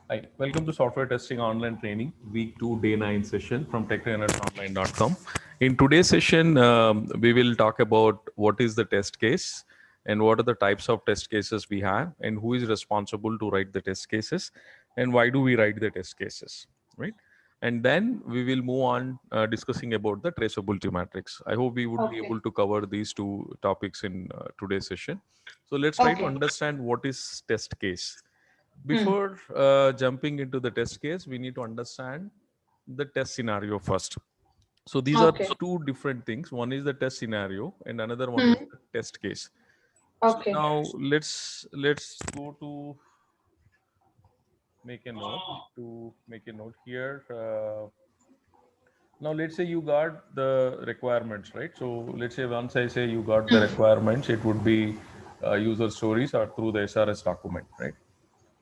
Hi, welcome to Software Testing Online Training, Week 2, Day 9 session from techtrainersonline.com. In today's session, we will talk about what is the test case and what are the types of test cases we have and who is responsible to write the test cases and why do we write the test cases, right? And then we will move on discussing about the traceability matrix. I hope we would be Okay. able to cover these two topics in today's session. So let's try to Okay. understand what is test case. Hmm. Before jumping into the test case, we need to understand the test scenario first. So these are Okay. two different things. One is the test scenario, and another one Hmm. is the test case. So Okay. now let's go to make a note to make a note here. Now let's say you got the requirements, right? So let's say once I say you got the Hmm. requirements, it would be user stories or through the SRS document, right?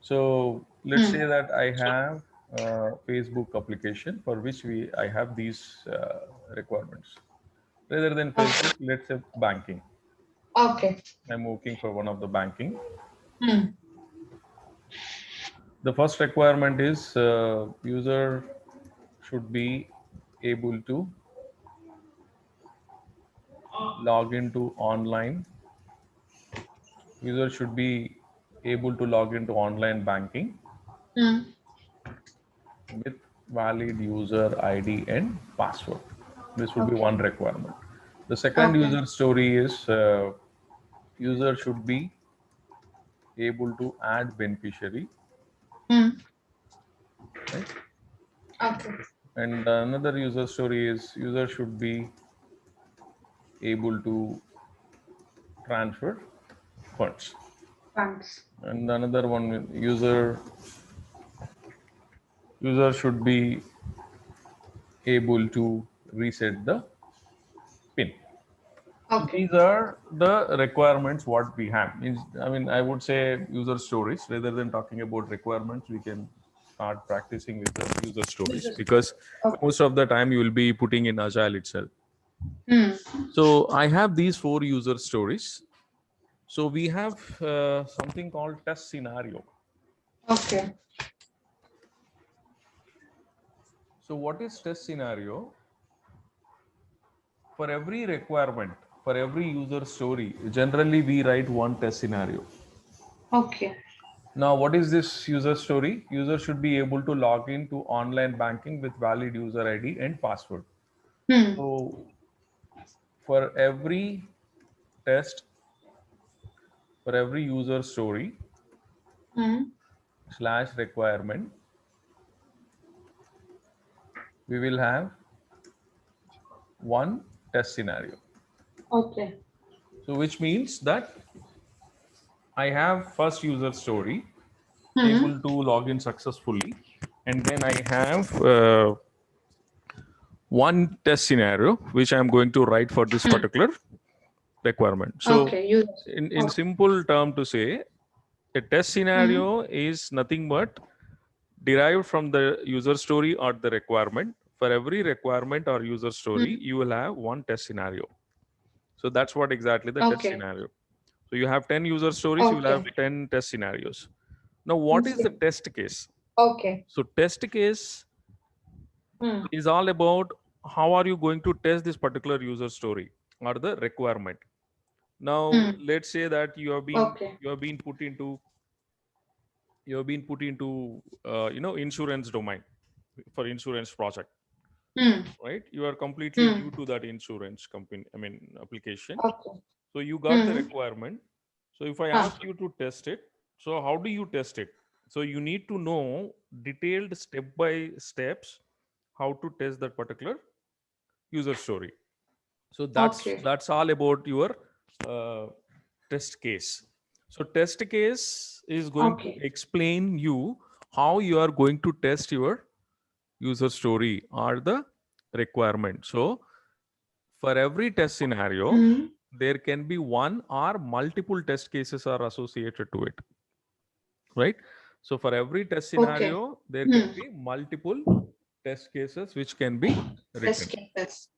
So let's Hmm. say that I have a Facebook application for which I have these requirements. Rather than Okay. Facebook, let's say banking. Okay. I'm working for one of the banking. Hmm. The first requirement is user should be able to log into online. User should be able to log into online banking Hmm. with valid user ID and password. This would be Okay. one requirement. The second Okay. user story is user should be able to add beneficiary, Hmm. right? Okay. And another user story is user should be able to transfer funds. Thanks. And another one user should be able to reset the pin. So Okay. these are the requirements what we have. I mean, I would say user stories rather than talking about requirements. We can start practicing with the user stories because Okay. most of the time you will be putting in Agile itself. Hmm. So I have these 4 user stories. So we have something called test scenario. Okay. So what is test scenario? For every requirement, for every user story, generally we write one test scenario. Okay. Now, what is this user story? User should be able to log in to online banking with valid user ID and password. Hmm. So, for every test, for every user story Hmm. slash requirement, we will have one test scenario. Okay. So, which means that I have first user story Hmm. able to log in successfully, and then I have one test scenario which I'm going to write for this Hmm. particular requirement. So, Okay. You. in Okay. simple term to say, a test Hmm. scenario is nothing but derived from the user story or the requirement. For every requirement or user story, Hmm. you will have one test scenario. So that's what exactly the test Okay. scenario. So you have 10 user stories, you will have Okay. 10 test scenarios. Now, what is the test case? Okay. So test case Hmm. is all about how are you going to test this particular user story or the requirement. Now, Hmm. let's say that Okay. you have been put into insurance domain for insurance project, Hmm. right? You are completely Hmm. new to that insurance company, I mean application. Okay. So you got the Hmm. requirement. So if I Huh. ask you to test it, so how do you test it? So you need to know detailed step by steps how to test that particular user story. So Okay. that's all about your uh, test case. So test case is going to Okay. explain you how you are going to test your user story or the requirement. So for every test scenario Hmm. there can be one or multiple test cases are associated to it, right? So for every test Okay. scenario there can Hmm. be multiple test cases which can be Test written. cases.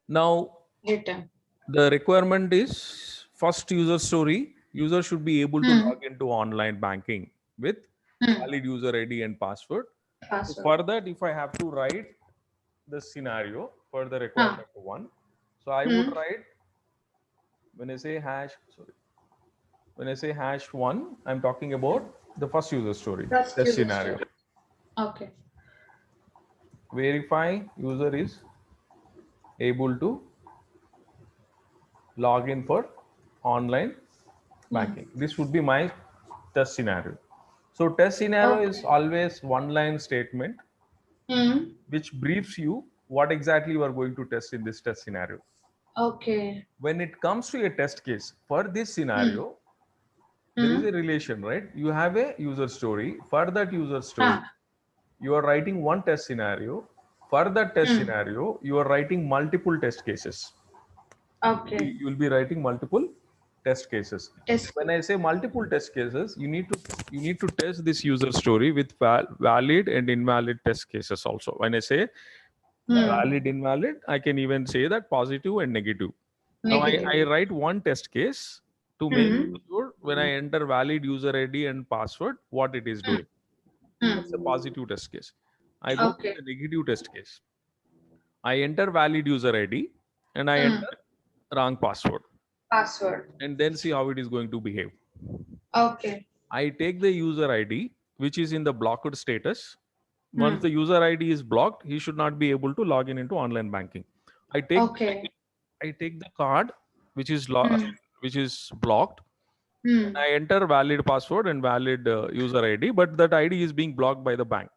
Now Written. the requirement is first user story. User should be able to Hmm. log into online banking with valid user ID and password. So Password. for that, if I have to write the scenario for the requirement one, so I would write, when I say hash one, I'm talking about the first user story, First test user scenario. story. Okay. Verify user is able to log in for online banking. This would be my test scenario. So test scenario is always one line statement which briefs you what exactly you are going to test in this test scenario. Okay. When it comes to a test case for this scenario, there is a relation, right? You have a user story. For that user story, you are writing one test scenario. For that test scenario, you are writing multiple test cases. Okay. You will be writing multiple test cases. Test. When I say multiple test cases, you need to test this user story with valid and invalid test cases also. When I say valid, invalid, I can even say that positive and negative. Now I write one test case to make sure when I enter valid user ID and password, what it is doing. That's a positive test case. I go to the negative test case. I enter valid user ID and I enter wrong password. Password. And then see how it is going to behave. Okay. I take the user ID, which is in the blocked status. Once the user ID is blocked, he should not be able to log in into online banking. I take the card, which is which is blocked. And I enter valid password and valid user ID, but that ID is being blocked by the bank.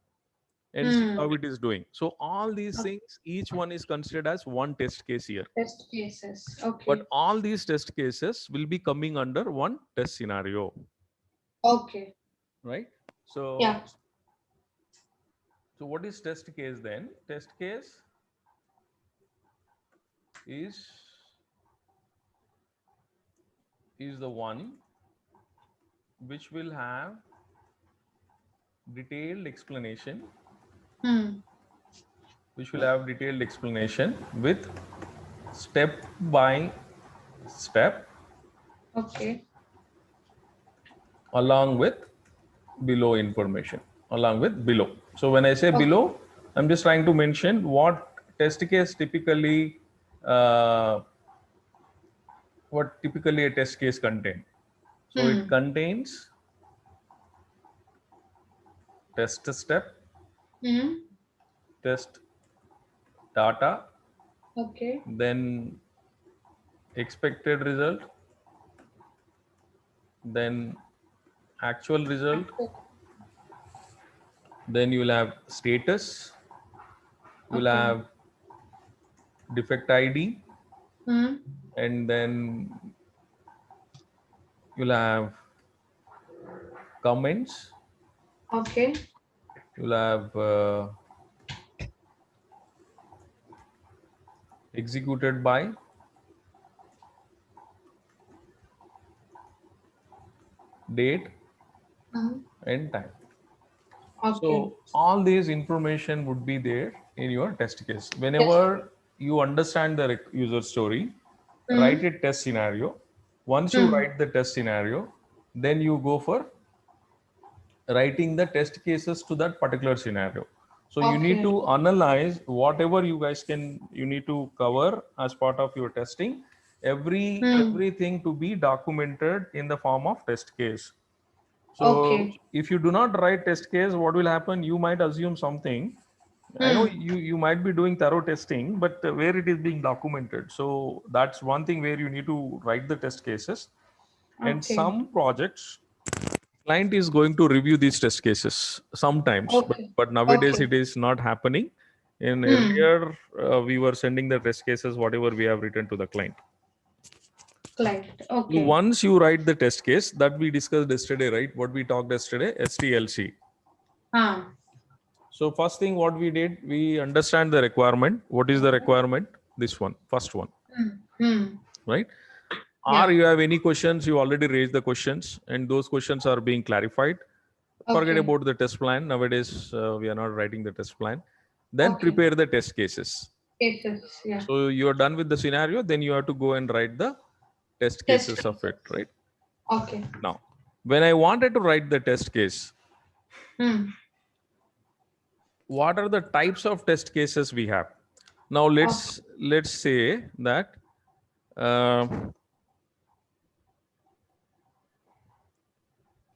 And see how it is doing. So all these things, each one is considered as one test case here. Test cases. Okay. But all these test cases will be coming under one test scenario. Okay. Right? So, yeah. So what is test case then? Test case is the one which will have detailed explanation. Which will have detailed explanation with step by step. Okay. Along with below information. Along with below. So when I say below, I'm just trying to mention what test case typically, what typically a test case contains. So it contains test step, test data, okay, then expected result, then actual result, then you will have status, you will have defect ID, and then you'll have comments. Okay. You'll have executed by, date, and time. Okay. So all these information would be there in your test case. Whenever you understand the user story, write a test scenario. Once you write the test scenario, then you go for writing the test cases to that particular scenario. So you need to analyze whatever you need to cover as part of your testing, everything to be documented in the form of test case. So if you do not write test case, what will happen? You might assume something. I know you might be doing thorough testing, but where it is being documented. So that's one thing where you need to write the test cases. And some projects, client is going to review these test cases sometimes, but nowadays it is not happening. In earlier, we were sending the test cases, whatever we have written to the client. So once you write the test case that we discussed yesterday, right? What we talked yesterday, STLC. So first thing what we did, we understand the requirement. What is the requirement? This one, first one, right? Or you have any questions, you already raised the questions and those questions are being clarified. Forget about the test plan. Nowadays, we are not writing the test plan. Then prepare the test cases. So you are done with the scenario, then you have to go and write the test cases of it, right? Now, when I wanted to write the test case, Hmm. What are the types of test cases we have? Now let's say that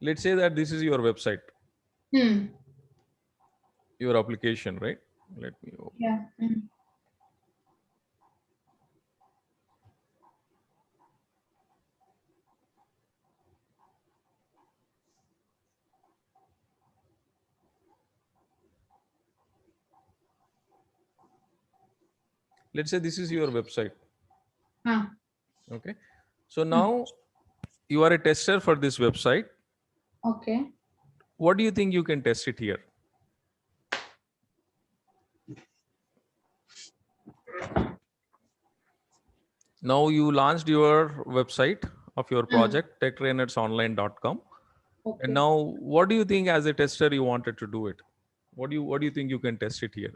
let's say that this is your website, Hmm. your application, right? Let me open. Yeah. Hmm. Let's say this is your website. Huh. Okay. So Hmm. now you are a tester for this website. Okay. What do you think you can test it here? Now you launched your website of your Hmm. project, techtrainersonline.com. And Okay. now what do you think as a tester you wanted to do it? What do you think you can test it here?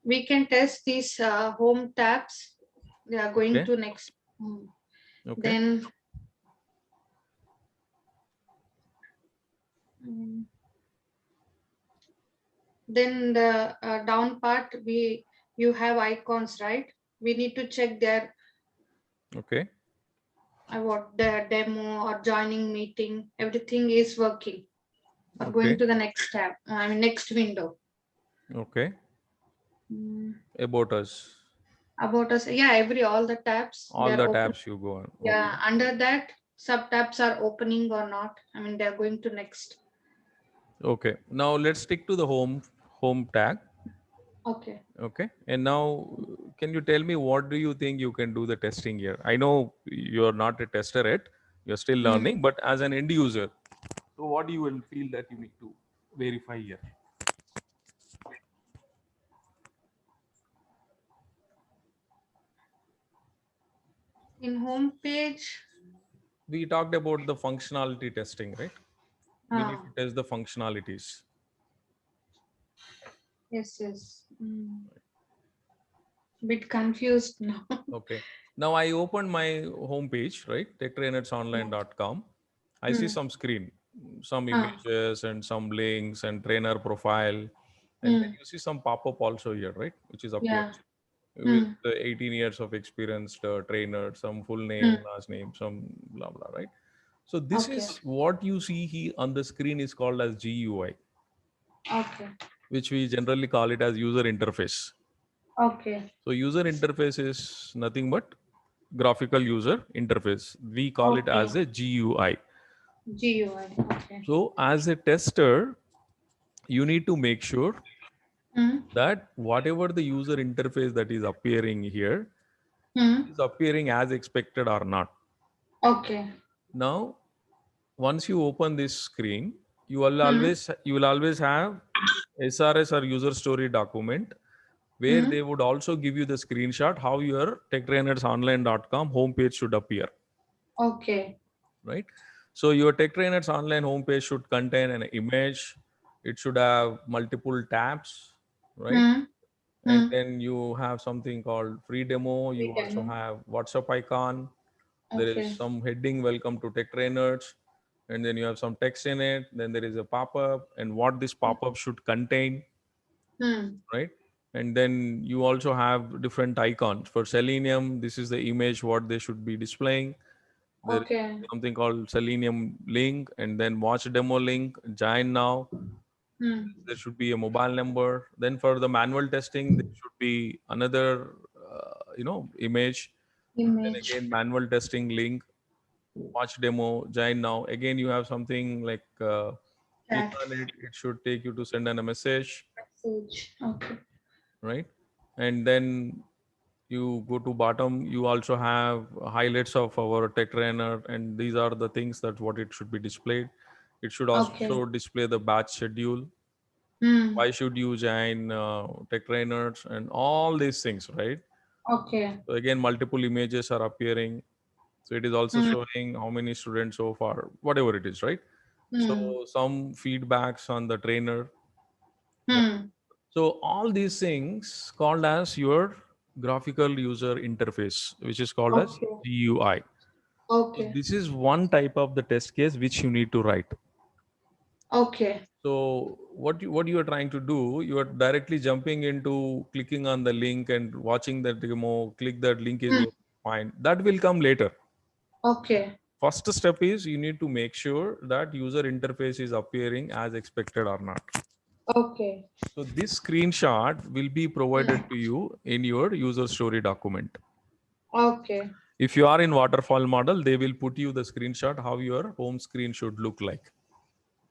We can test these home tabs. We are going Okay. to next. Hmm. Okay. Then hmm, then the down part, we you have icons, right? We need to check their Okay. about the demo or joining meeting. Everything is working. Or going Okay. to the next tab. I mean next window. Okay. Hmm. About us. About us, yeah, every all the tabs they All are the open. tabs you go on. Yeah, Okay. under that sub tabs are opening or not. I mean they are going to next. Okay. Now let's stick to the home tag. Okay. Okay. And now can you tell me what do you think you can do the testing here? I know you're not a tester yet. You're still Hmm. learning, but as an end user, so what do you will feel that you need to verify here? In home page. We talked about the functionality testing, right? We need Ah, to test the functionalities. yes, yes. Bit confused now. Okay. Now I opened my home page, right? techtrainersonline.com. I see Hmm. some screen, some Ah. images and some links and trainer profile. And then Hmm. you see some pop-up also here, right? Which is appearing Yeah. with Hmm. the 18 years of experience, trainer, some full Hmm. name, last name, some blah, blah, right? So this Okay. is what you see here on the screen is called as GUI, Okay. which we generally call it as user interface. Okay. So user interface is nothing but graphical user interface. We call it Okay. as a GUI. GUI. Okay. So as a tester, you need to make sure Hmm. that whatever the user interface that is appearing here Hmm. is appearing as expected or not. Okay. Now, once you open this screen, Hmm. you will always have SRS or user story document where Hmm. they would also give you the screenshot how your techtrainersonline.com homepage should appear, Okay. right? So your Tech Trainers online homepage should contain an image. It should have multiple tabs, right? Hmm. And Hmm. then you have something called free demo. You We also can. have WhatsApp icon. There is Okay. some heading, welcome to Tech Trainers. And then you have some text in it. Then there is a pop-up and what this pop-up should contain, Hmm. right? And then you also have different icons. For Selenium, this is the image what they should be displaying. There is Okay. something called Selenium link and then watch demo link, join now. Hmm. There should be a mobile number. Then for the manual testing, there should be another, image. Then Image. again, manual testing link, watch demo, join now. Again, you have something like click Chat. on it. It should take you to send in a message, Message. Okay. right? And then you go to bottom, you also have highlights of our tech trainer, and these are the things that what it should be displayed. It should Okay. also display the batch schedule. Hmm. Why should you join tech trainers and all these things, right? Okay. So again, multiple images are appearing. So it is also Hmm. showing how many students so far, whatever it is, right? So Hmm. some feedbacks on the trainer. Hmm. So all these things called as your graphical user interface, which is called as Okay. GUI. So Okay. this is one type of the test case which you need to write. Okay. So what you are trying to do, you are directly jumping into clicking on the link and watching that demo. Click that link is Hmm. fine. That will come later. Okay. First step is you need to make sure that user interface is appearing as expected or not. Okay. So this screenshot will be provided to you in your user story document. Okay. If you are in waterfall model, they will put you the screenshot how your home screen should look like.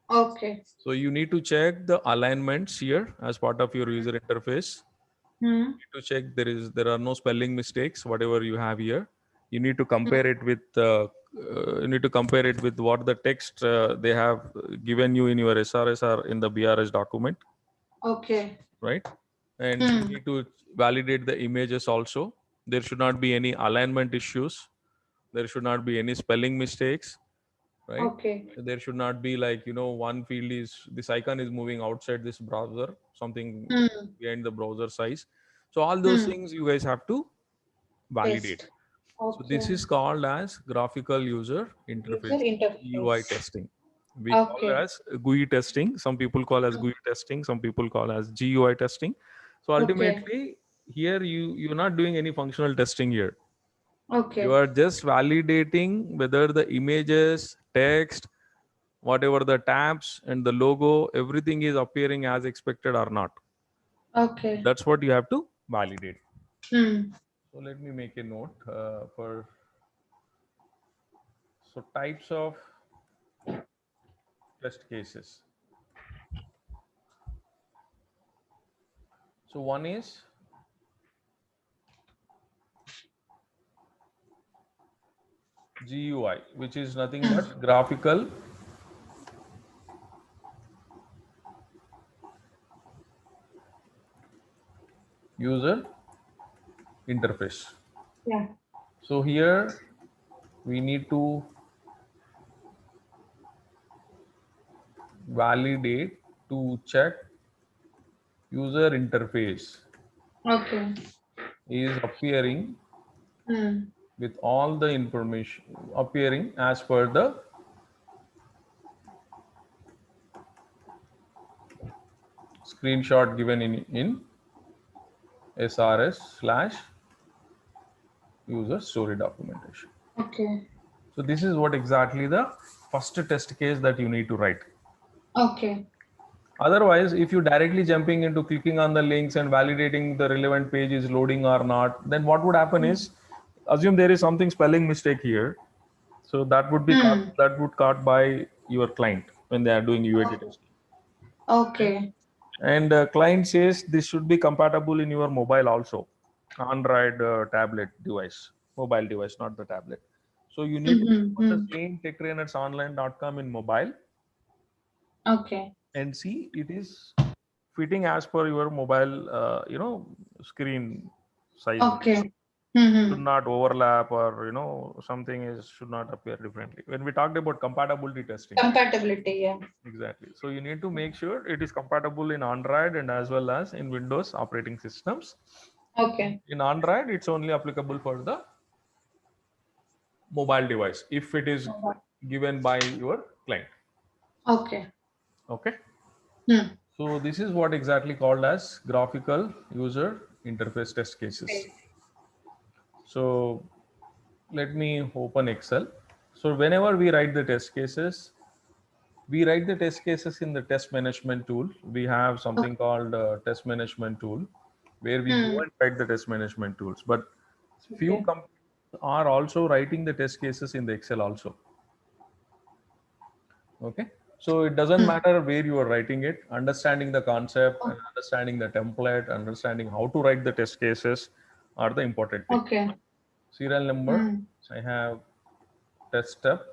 Okay. So you need to check the alignments here as part of your user interface. Hmm. You need to check there are no spelling mistakes whatever you have here. You need to compare it with what the text they have given you in your SRS or in the BRS document, Okay. right? And you Hmm. need to validate the images also. There should not be any alignment issues. There should not be any spelling mistakes, right? Okay. There should not be like, one field is this icon is moving outside this browser, something Hmm. behind the browser size. So all those Hmm. things you guys have to validate. Test. So this Okay. is called as graphical user User interface, GUI interface. testing. We call Okay. as GUI testing. Some people call as GUI testing. Some people call as GUI testing. So Okay. ultimately, here you're not doing any functional testing here. You Okay. are just validating whether the images, text, whatever the tabs and the logo, everything is appearing as expected or not. Okay. That's what you have to validate. Hmm. So let me make a note for so types of test cases. So one is GUI, which is nothing but graphical user interface. Yeah. So here we need to validate to check user interface Okay. is appearing Hmm. with all the information appearing as per the screenshot given in SRS slash user story documentation. Okay. So this is what exactly the first test case that you need to write. Okay. Otherwise, if you directly jumping into clicking on the links and validating the relevant page is loading or not, then what would happen is, assume there is something spelling mistake here. So that would be Hmm. caught by your client when they are doing UAT testing. Okay. And client says this should be compatible in your mobile also, Android tablet device, mobile device, not the tablet. So you need to open the Mm-hmm. same techtrainersonline.com in mobile Okay. and see it is fitting as per your mobile, screen size. Okay. Should Mm-hmm. not overlap or something is should not appear differently. When we talked about compatibility testing, Compatibility. Yeah. exactly. So you need to make sure it is compatible in Android and as well as in Windows operating systems. Okay. In Android, it's only applicable for the mobile device if it is given by your client. Okay. Okay. Hmm. So this is what exactly called as graphical user interface test cases. Okay. So let me open Excel. So whenever we write the test cases, we write the test cases in the test management tool. We have something called test management tool where we go Hmm. and write the test management tools. But few Okay. companies are also writing the test cases in the Excel also. Okay. So it doesn't Hmm. matter where you are writing it, understanding the concept and understanding the template, understanding how to write the test cases are the important thing. Okay. Serial number, Hmm. I have test step,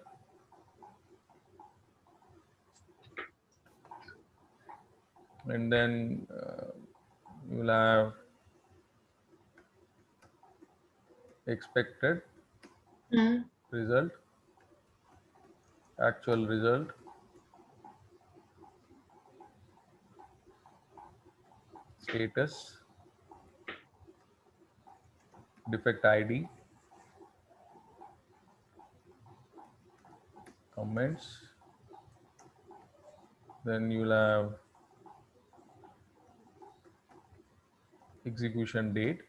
and then you will have expected Hmm. result, actual result, status, defect ID, comments, Then you'll have execution date,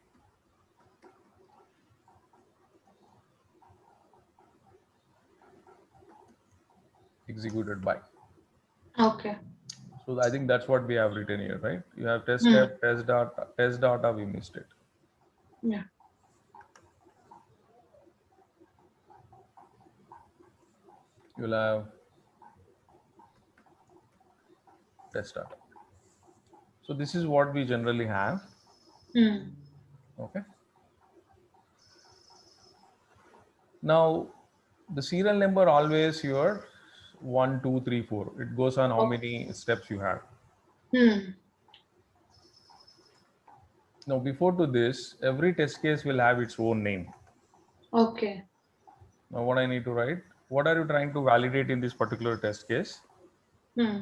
executed by. Okay. So I think that's what we have written here, right? You have test Hmm. step, test data, we missed it. Yeah. You'll have test data. So this is what we generally have. Hmm. Okay. Now the serial number always your 1, 2, 3, 4. It goes on how Okay. many steps you have. Hmm. Now before to this, every test case will have its own name. Okay. Now what I need to write? What are you trying to validate in this particular test case? Hmm.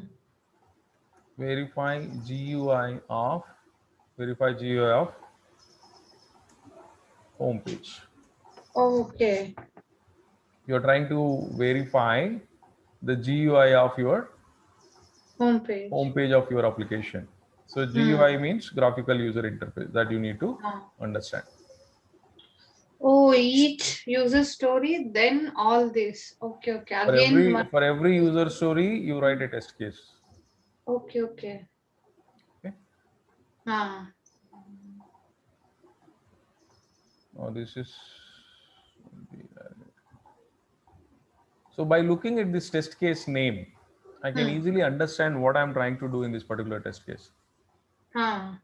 Verify GUI of verify GUI of home page. Okay. You're trying to verify the GUI of your Home page. home page of your application. So Hmm. GUI means graphical user interface that you need to Ah. understand. Oh, each user story, then all this. Okay. Okay. For Again, every one. for every user story, you write a test case. Okay. Okay. Okay. Ah. Now this is so by looking at this test case name, I can Hmm. easily understand what I'm trying to do in this particular test case. Ah.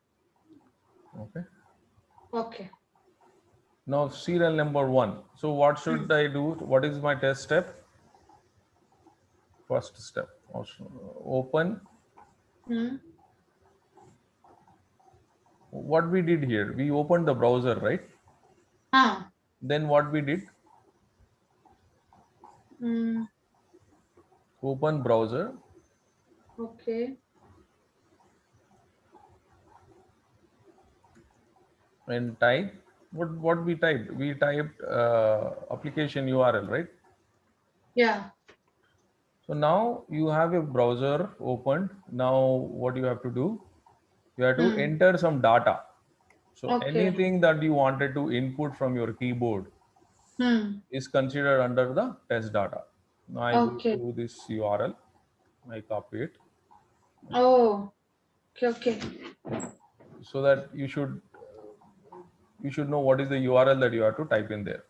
Okay. Okay. Now serial number 1. So what Hmm. should I do? What is my test step? First step. Open. Hmm. What we did here, we opened the browser, right? Ah. Then what we did, Hmm. open browser Okay. and type what we typed. We typed application URL, right? Yeah. So now you have a browser opened. Now what you have to do, you have to Hmm. enter some data. So Okay. anything that you wanted to input from your keyboard Hmm. is considered under the test data. Now I go Okay. to this URL, I copy it, Oh. Okay. Okay. so that you should know what is the URL that you have to type in there.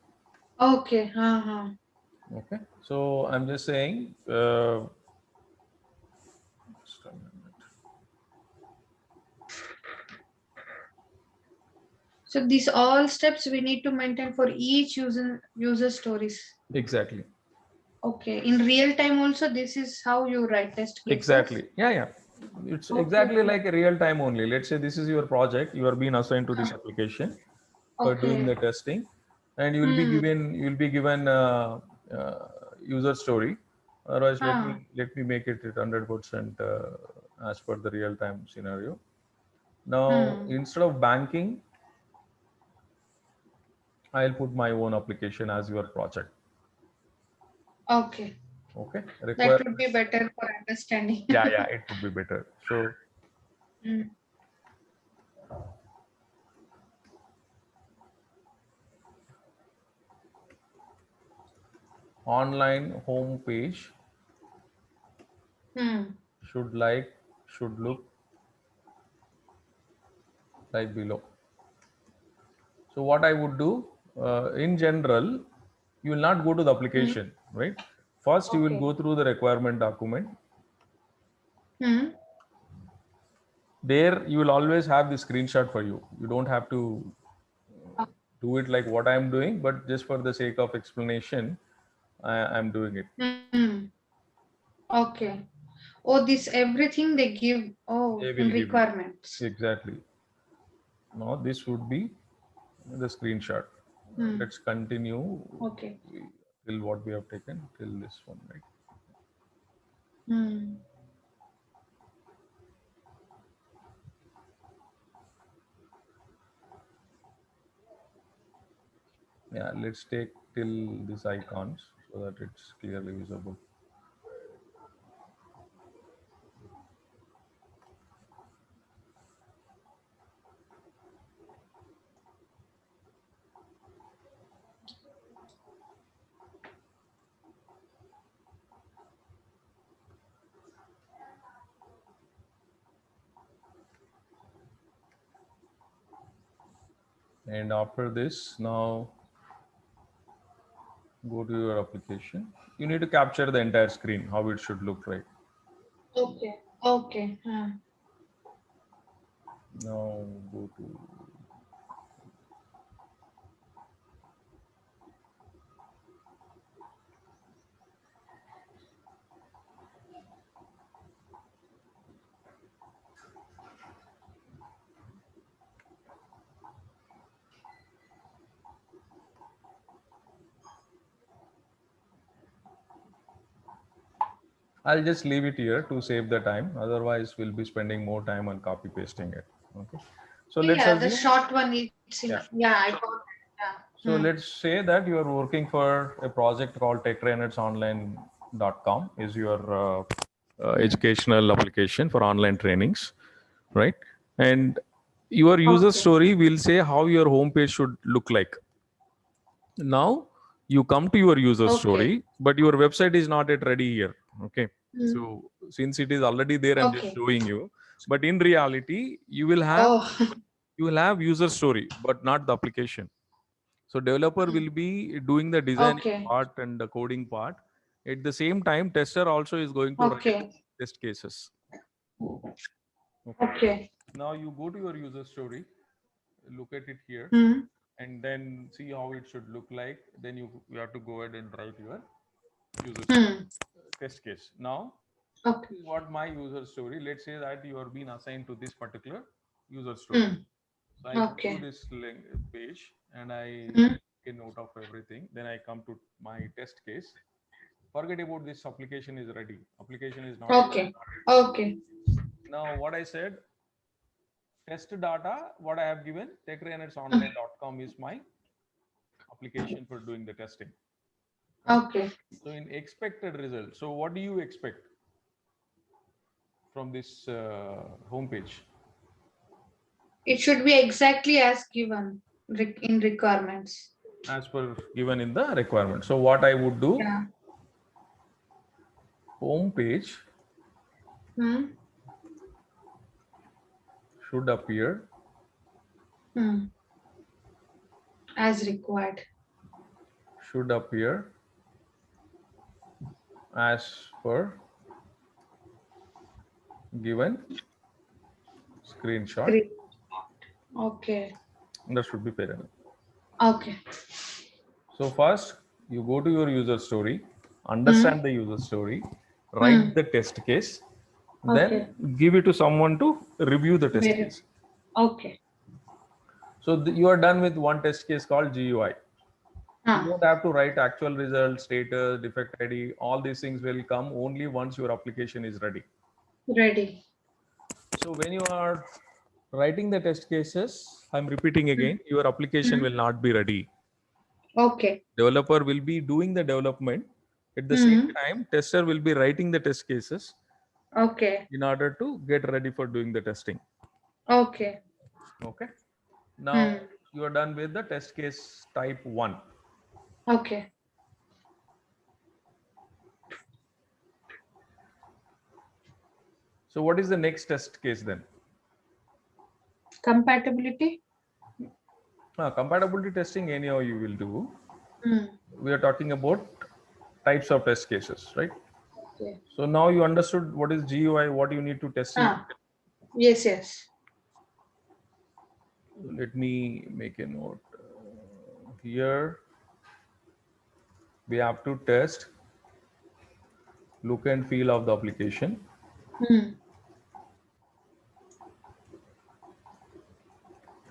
Okay. Uh-huh. Okay, so I'm just saying. Just a minute. So these all steps we need to maintain for each user stories. Exactly. Okay. In real time also, this is how you write test cases. Exactly. Yeah, yeah. It's Okay. exactly Okay. like a real time only. Let's say this is your project. You are being assigned to this Ah, application for doing okay. the testing, and Hmm. you'll be given uh, user story. Otherwise, Ah. let me make it 100% as per the real time scenario. Now, Hmm. instead of banking, I'll put my own application as your project. Okay. Okay. That would be Requirements. better for understanding. Yeah, yeah, it would be better. So Hmm. online home page Hmm. should should look like below. So what I would do, in general, you will not go to the Hmm. application, right? First, you will Okay. go through the requirement document. Hmm. There, you will always have the screenshot for you. You don't have to do it like what I'm doing, but just for the sake of explanation, I'm doing it. Hmm. Okay. Oh, this everything they give. Oh, They in will give you requirements. exactly. Now, this would be the screenshot. Hmm. Let's continue Okay. till what we have taken till this one, right? Hmm. Yeah, let's take till these icons so that it's clearly visible. And after this, now go to your application. You need to capture the entire screen, how it should look like. Okay. Okay. Now go to, I'll just leave it here to save the time. Otherwise, we'll be spending more time on copy pasting it. Okay. So let's Yeah, the assume, short one it's in. yeah. Yeah, I got it. Yeah. So let's say that you are working for a project called techtrainersonline.com is your educational application for online trainings, right? And your user Okay. story will say how your homepage should look like. Now you come to your user Okay. story, but your website is not yet ready here. Okay. Mm. So since it is already there, I'm just Okay. showing you. But in reality, you will have user story, but not the application. So developer will be doing the designing Okay. part and the coding part. At the same time, tester also is going to write Okay. test cases. Okay. Now you go to your user story, look at it here, Mm. and then see how it should look like. Then you have to go ahead and write your user Mm. test case. Now, Okay. this is what my user story. Let's say that you are being assigned to this particular user story. Mm. So I go to Okay. this link page and I Mm. take a note of everything. Then I come to my test case. Forget about this application is ready. Application is not Okay. Okay. now what I said, test data, what I have given, techtrainersonline.com is my application for doing the testing. Right? Okay. So in expected result, so what do you expect from this homepage? It should be exactly as given in requirements. As per given in the requirement. So what I would do, Yeah. home page Mm. should appear Mm. As required. As per given screenshot. Okay. That should be fair enough. Okay. So first you go to your user story, understand the user story, write the test case, then give it to someone to review the test case. Okay. So you are done with one test case called GUI. Ah. You don't have to write actual result, status, defect ID. All these things will come only once your application is ready. Ready. So when you are writing the test cases, I'm repeating again, your application will not be ready. Okay. Developer will be doing the development. At the same time, tester will be writing the test cases. Okay. In order to get ready for doing the testing. Okay. Okay. Now you are done with the test case type 1. Okay. So what is the next test case then? Compatibility. Compatibility testing anyhow you will do. Mm. We are talking about types of test cases, right? Okay. So now you understood what is GUI, what you need to test in. Yes, yes. Let me make a note. Here we have to test look and feel of the application.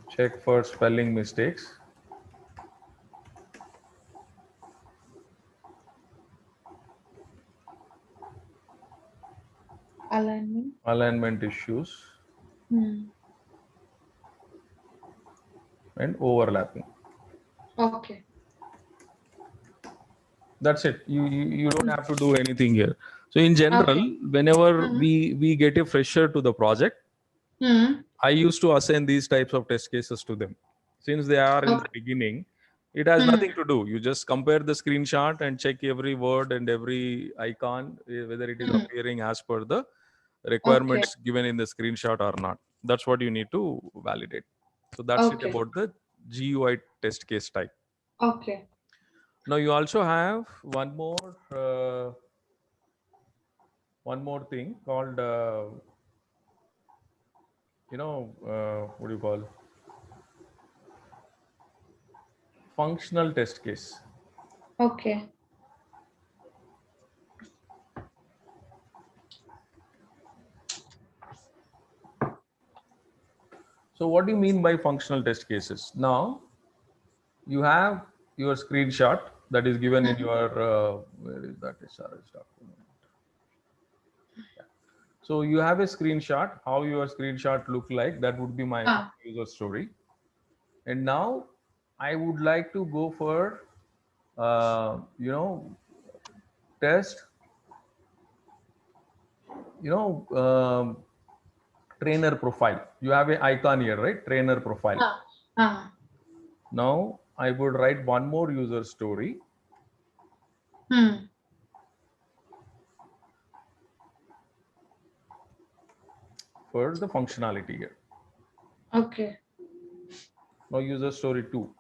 Check for spelling mistakes. Alignment issues. And overlapping. Okay. That's it. You don't have to do anything here. So in general, whenever we get a fresher to the project, I used to assign these types of test cases to them. Since they are in the beginning, it has nothing to do. You just compare the screenshot and check every word and every icon, whether it is appearing as per the requirements given in the screenshot or not. That's what you need to validate. So that's it about the GUI test case type. Okay. Now you also have one more thing called what do you call functional test case. Okay. So what do you mean by functional test cases? Now you have your screenshot that is given in your where is that SRS document? So you have a screenshot, how your screenshot look like. That would be my Ah. user story. And now I would like to go for test trainer profile. You have an icon here, right? Trainer profile. Ah. Ah. Now I would write one more user story. Hmm. For the functionality here. Okay. Now user story 2.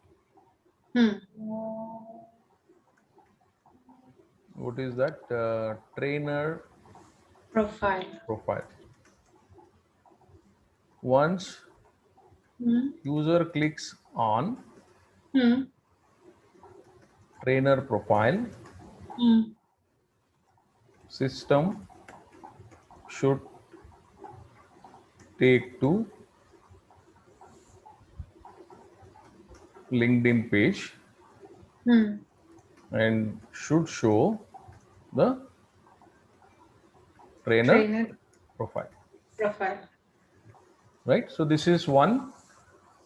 Hmm. What is that? Trainer Profile. profile. Once Hmm. user clicks on Hmm. trainer profile, Hmm. system should take to LinkedIn page Hmm. and should show the trainer Trainer profile, profile. right? So this is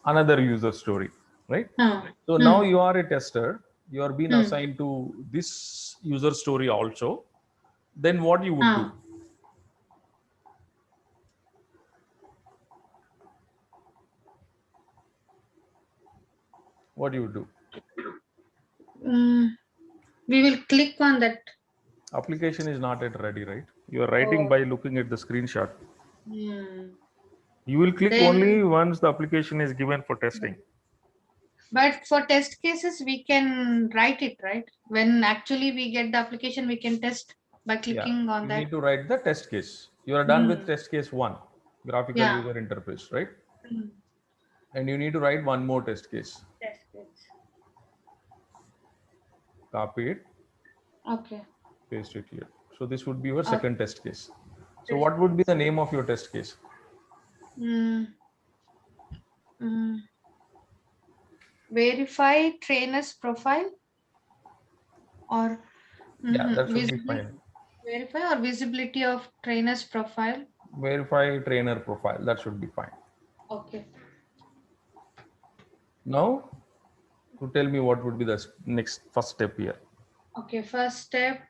another user story, right? Hmm. So now you are a tester, you are being Hmm. assigned to this user story also. Then what you would do? Ah. What you would do? Hmm. We will click on that. Application is not yet ready, right? You are writing Oh. by looking at the screenshot. Hmm. You will click Then, only once the application is given for testing. but for test cases, we can write it, right? When actually we get the application, we can test by Yeah, clicking on you that. need to write the test case. You are done with Hmm. test case 1, graphical Yeah. user interface, right? Hmm. And you need to write one more test case. Test case. Copy it, Okay. paste it here. So this would be your Okay. second test case. So Test what would be case. the name of your test case? Hmm. Hmm. Verify trainer's profile or Yeah, that should be visibility. fine. Verify or visibility of trainer's profile. Verify trainer profile. That should be fine. Okay. Now, to tell me what would be the next first step here. Okay. First step.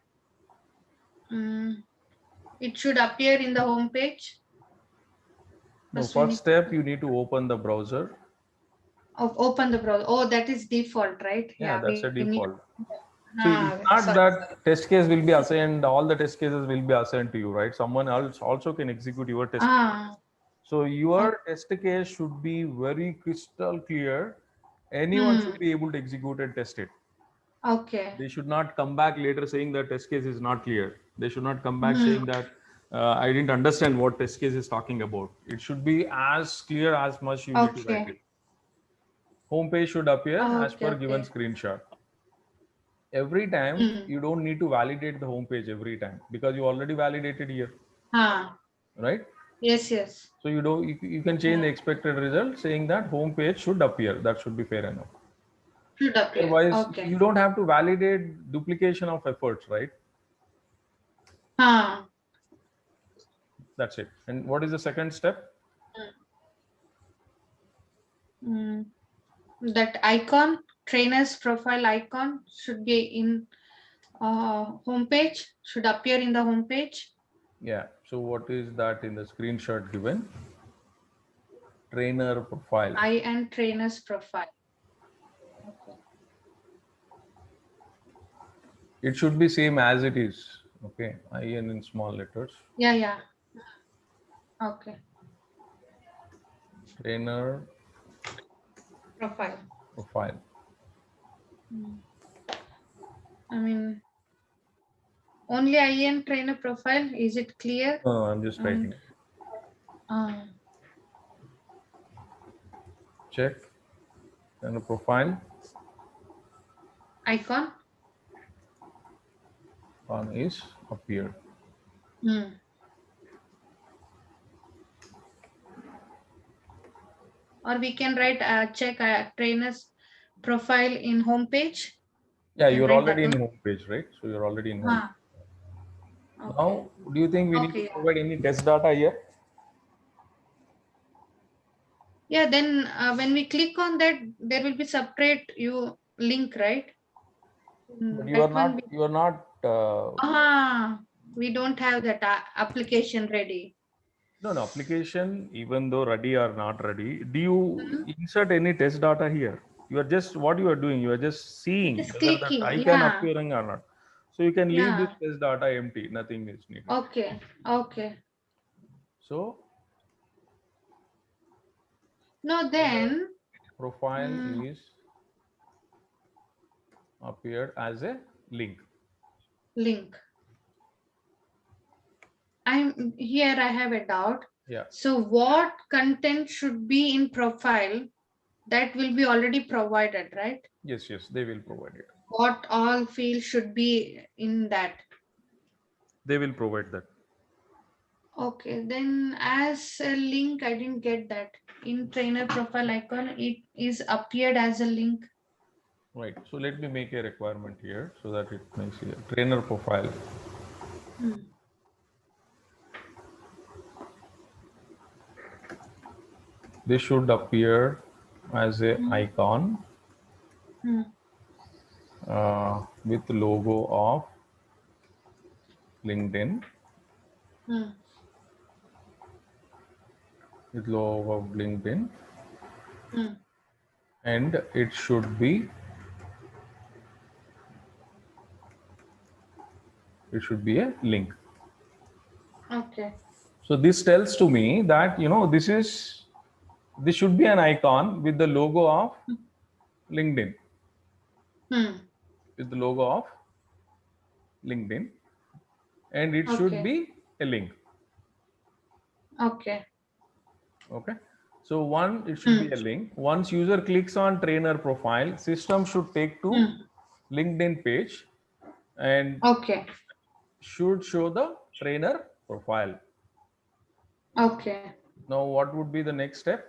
It should appear in the home page. No, First, we first need step you need to open the browser. open the browser. Oh, that is default, right? Yeah, Yeah, that's a we need. default. See, it's not Sorry. that test case will be assigned, all the test cases will be assigned to you, right? Someone else also can execute your test case. Ah, So okay. your test case should be very crystal clear. Anyone Hmm. should be able to execute and test it. Okay. They should not come back later saying that test case is not clear. They should not come back Hmm. saying that I didn't understand what test case is talking about. It should be as clear as much you need to write Okay. it. Home page should appear as Okay. per given Okay. screenshot. Every time Hmm. you don't need to validate the home page every time because you already validated here, Ah. right? Yes. Yes. So you can change the expected result saying that home page should appear. That should be fair enough. Should appear. Otherwise, Okay. you don't have to validate duplication of efforts, right? Ah. That's it. And what is the second step? Hmm. That icon, trainer's profile icon, should be in home page. Should appear in the home page. Yeah. So what is that in the screenshot given? Trainer profile. I and trainer's profile. Okay. It should be same as it is. Okay. IN in small letters. Yeah. Yeah. Okay. Trainer Profile. profile. I mean, only IN trainer profile. Is it clear? No, I'm just writing. Uh, Check trainer profile. icon. One is appeared. Or we can write check trainer's profile in homepage. Yeah, Can you're write that already in one. home page, right? So you're already in home. Okay. Now, do you think we need to Okay. provide any test data here? Yeah. Then when we click on that, there will be separate link, right? But That one. you are not. We don't have that application ready. No, no application. Even though ready or not ready, do you insert any test data here? You are just what you are doing. You are just seeing Just whether that clicking. icon Yeah. appearing or not. So you can leave this Yeah. test data empty. Nothing is needed. Okay. Okay. So No, then profile is appeared as a link. link. I'm here. I have a doubt. Yeah. So what content should be in profile that will be already provided, right? Yes, yes, they will provide it. What all fields should be in that? They will provide that. Okay, then as a link, I didn't get that. In trainer profile icon, it is appeared as a link. Right. So let me make a requirement here so that it makes clear. Trainer profile. This should appear as a icon with logo of LinkedIn. With logo of LinkedIn, and it should be a link. Okay. So this tells to me that this should be an icon with the logo of LinkedIn. With the logo of LinkedIn, and it should be a link. Okay. Okay. So it should be a link. Once user clicks on trainer profile, system should take to LinkedIn page and Okay. should show the trainer profile. Okay. Now, what would be the next step?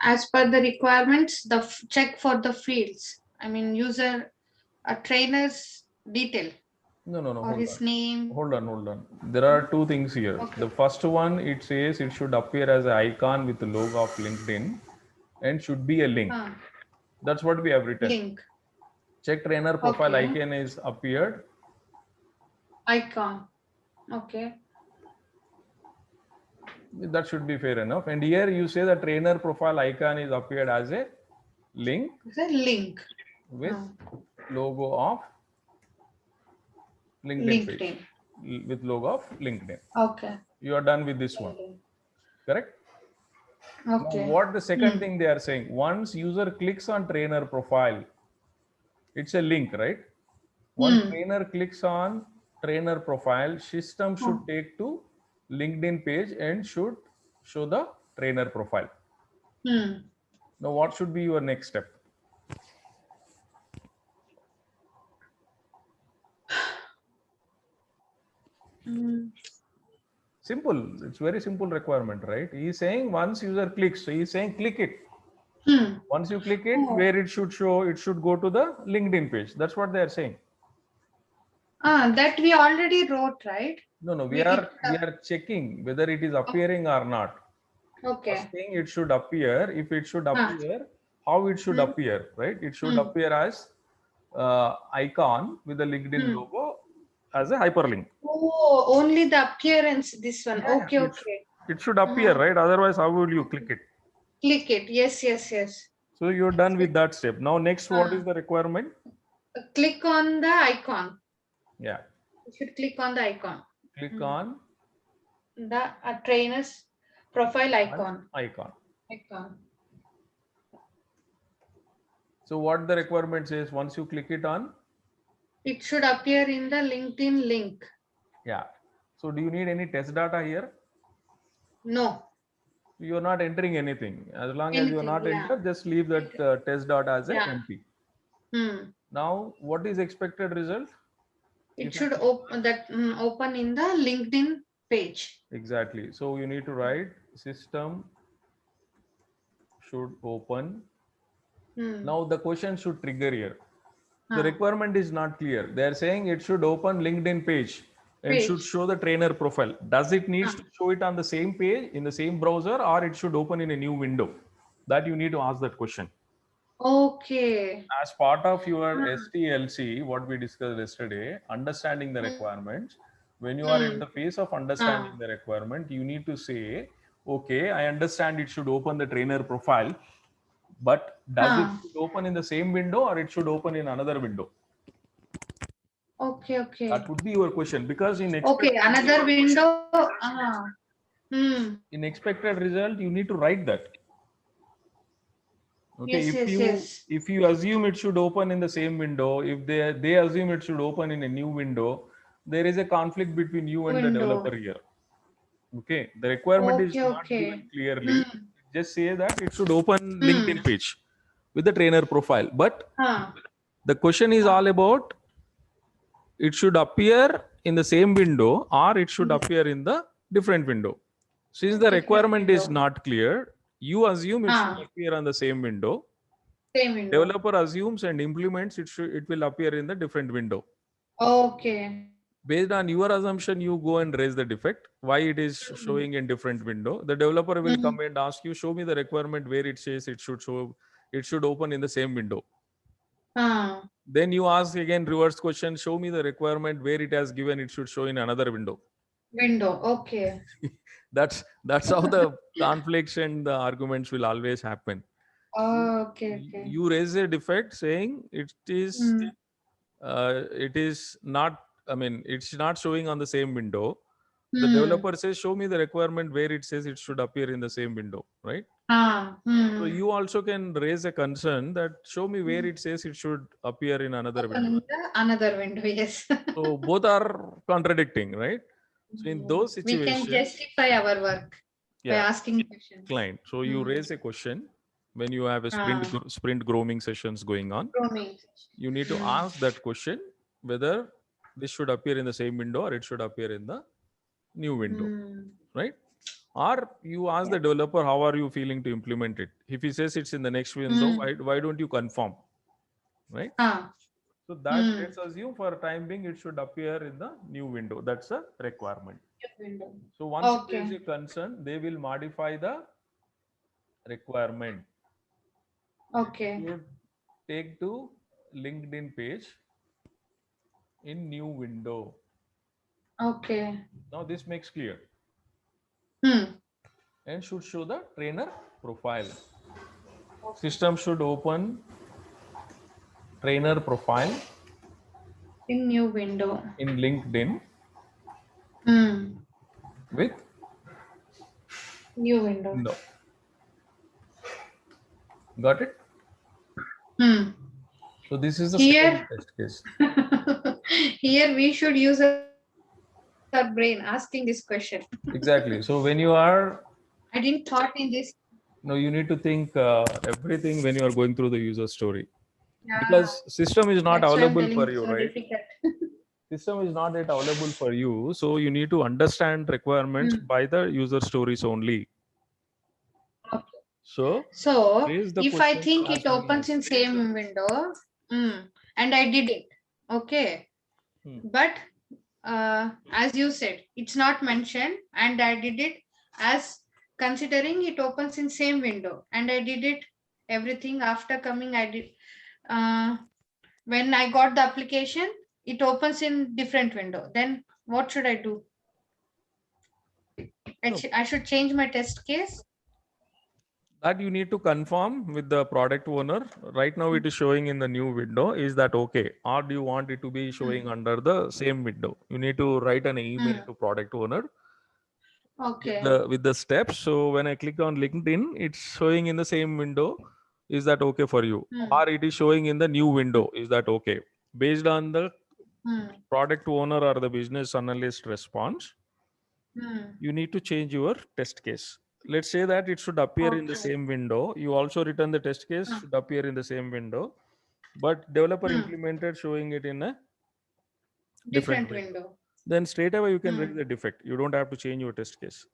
As per the requirements, check for the fields. I mean, user a trainer's detail. No. Or his name. Hold on. There are two things here. Okay. The first one, it says it should appear as an icon with the logo of LinkedIn and should be a link. That's what we have written. Link. Check trainer profile icon is appeared. Icon. Okay. That should be fair enough. And here you say the trainer profile icon is appeared as a link. It's a link. With logo of LinkedIn page. With logo of LinkedIn. Okay. You are done with this one. Correct? Okay. Now, what the second thing they are saying? Once user clicks on trainer profile, it's a link, right? Once trainer clicks on trainer profile, system should take to LinkedIn page and should show the trainer profile. Now, what should be your next step? Simple. It's very simple requirement, right? He's saying once user clicks, so he's saying click it. Once you click it, where it should show, it should go to the LinkedIn page. That's what they are saying. That we already wrote, right? No. We are checking whether it is appearing or not. Okay. First thing, it should appear. If it should appear, how it should appear, right? It should appear as icon with the LinkedIn logo as a hyperlink. Oh, only the appearance. This one. Yeah, Okay. It should appear, right? Otherwise, how would you click it? Click it. Yes. So you're done with that step. Now, next, what is the requirement? Click on the icon. Yeah. You should click on the icon. Click on the trainer's profile icon. Icon. Icon. So what the requirement says, once you click it on, It should appear in the LinkedIn link. yeah. So do you need any test data here? No. You're not entering anything. As long as you're Anything, not yeah. entered, just leave that test data as a Yeah. empty. Hmm. Now, what is expected result? It should open open in the LinkedIn page. Exactly. So you need to write system should open. Hmm. Now the question should trigger here. The Ah. requirement is not clear. They are saying it should open LinkedIn page and should Page. show the trainer profile. Does it needs to show it on the same page in the same browser, or it should open in a new window? That you need to ask that question. Okay. As part of your STLC, what we discussed yesterday, understanding the requirements, when you are at the phase of understanding the requirement, you need to say, okay, I understand it should open the trainer profile, but does it should open in the same window or it should open in another window? Okay, okay. That would be your question, because in Okay, expected another window. in expected result, you need to write that. Okay, Yes, if you assume it should open in the same window, if they assume it should open in a new window, there is a conflict between you and the developer here. Okay, the requirement is not given clearly. Just say that it should open LinkedIn page with the trainer profile, but the question is all about it should appear in the same window or it should appear in the different window. Since the requirement is not clear, you assume it should appear on the same window. Same window. Developer assumes and implements it will appear in the different window. Okay. Based on your assumption, you go and raise the defect, why it is showing in different window. The developer will come and ask you, show me the requirement where it says it should open in the same window. Then you ask again reverse question, show me the requirement where it has given it should show in another window. Okay. That's how the conflicts and the arguments will always happen. Okay. You raise a defect saying it is not, I mean, it's not showing on the same window. The developer says, show me the requirement where it says it should appear in the same window, right? So you also can raise a concern that show me where it says it should appear in another window. Another window, yes. So both are contradicting, right? So in those situations, we can justify our work by asking questions. Client. So you raise a question when you have a sprint grooming sessions going on. You need to ask that question whether this should appear in the same window or it should appear in the new window, right? Or you ask the developer, how are you feeling to implement it? If he says it's in the next window, why don't you confirm, right? So that let's assume for time being it should appear in the new window. That's a requirement. So once there is a concern, they will modify the requirement. Okay. You take to LinkedIn page in new window. Okay. Now this makes clear. And should show the trainer profile. System should open trainer profile in new window in LinkedIn with new window. No. Got it? So this is the second test case. Here we should use our brain asking this question. Exactly. So when you are, I didn't thought in this. No, you need to think everything when you are going through the user story. Because system is not available for you, right? System is not yet available for you. So you need to understand requirements by the user stories only. Okay. So if I think it opens in same window, and I did it, okay. But as you said, it's not mentioned, and I did it as considering it opens in same window, and I did it everything after coming. I did when I got the application, it opens in different window. Then what should I do? I should change my test case. That you need to confirm with the product owner. Right now it is showing in the new window. Is that okay? Or do you want it to be showing under the same window? You need to write an email to product owner. Okay. with the steps. So when I click on LinkedIn, it's showing in the same window. Is that okay for you? Or it is showing in the new window. Is that okay? Based on the product owner or the business analyst response, you need to change your test case. Let's say that it should appear in the same window. You also return the test case should appear in the same window, but developer implemented showing it in a different window. Then straight away you can raise the defect. You don't have to change your test case.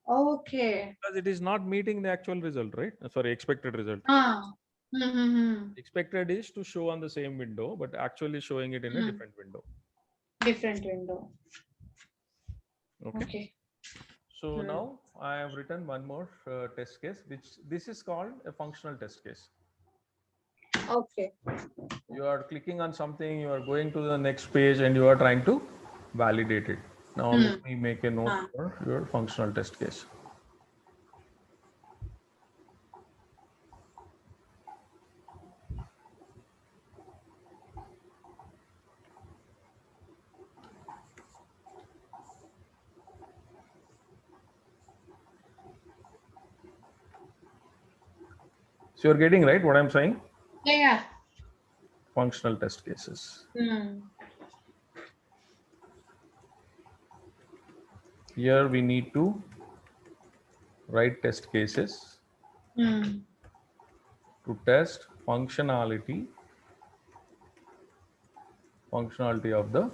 Okay. Because it is not meeting the actual result, right? Sorry, expected result. Expected is to show on the same window, but actually showing it in a different window. Different window. Okay. So now I have written one more test case, which this is called a functional test case. Okay. You are clicking on something, you are going to the next page, and you are trying to validate it. Now let me make a note for your functional test case. So you're getting right what I'm saying? Yeah. Functional test cases. Here we need to write test cases to test functionality of the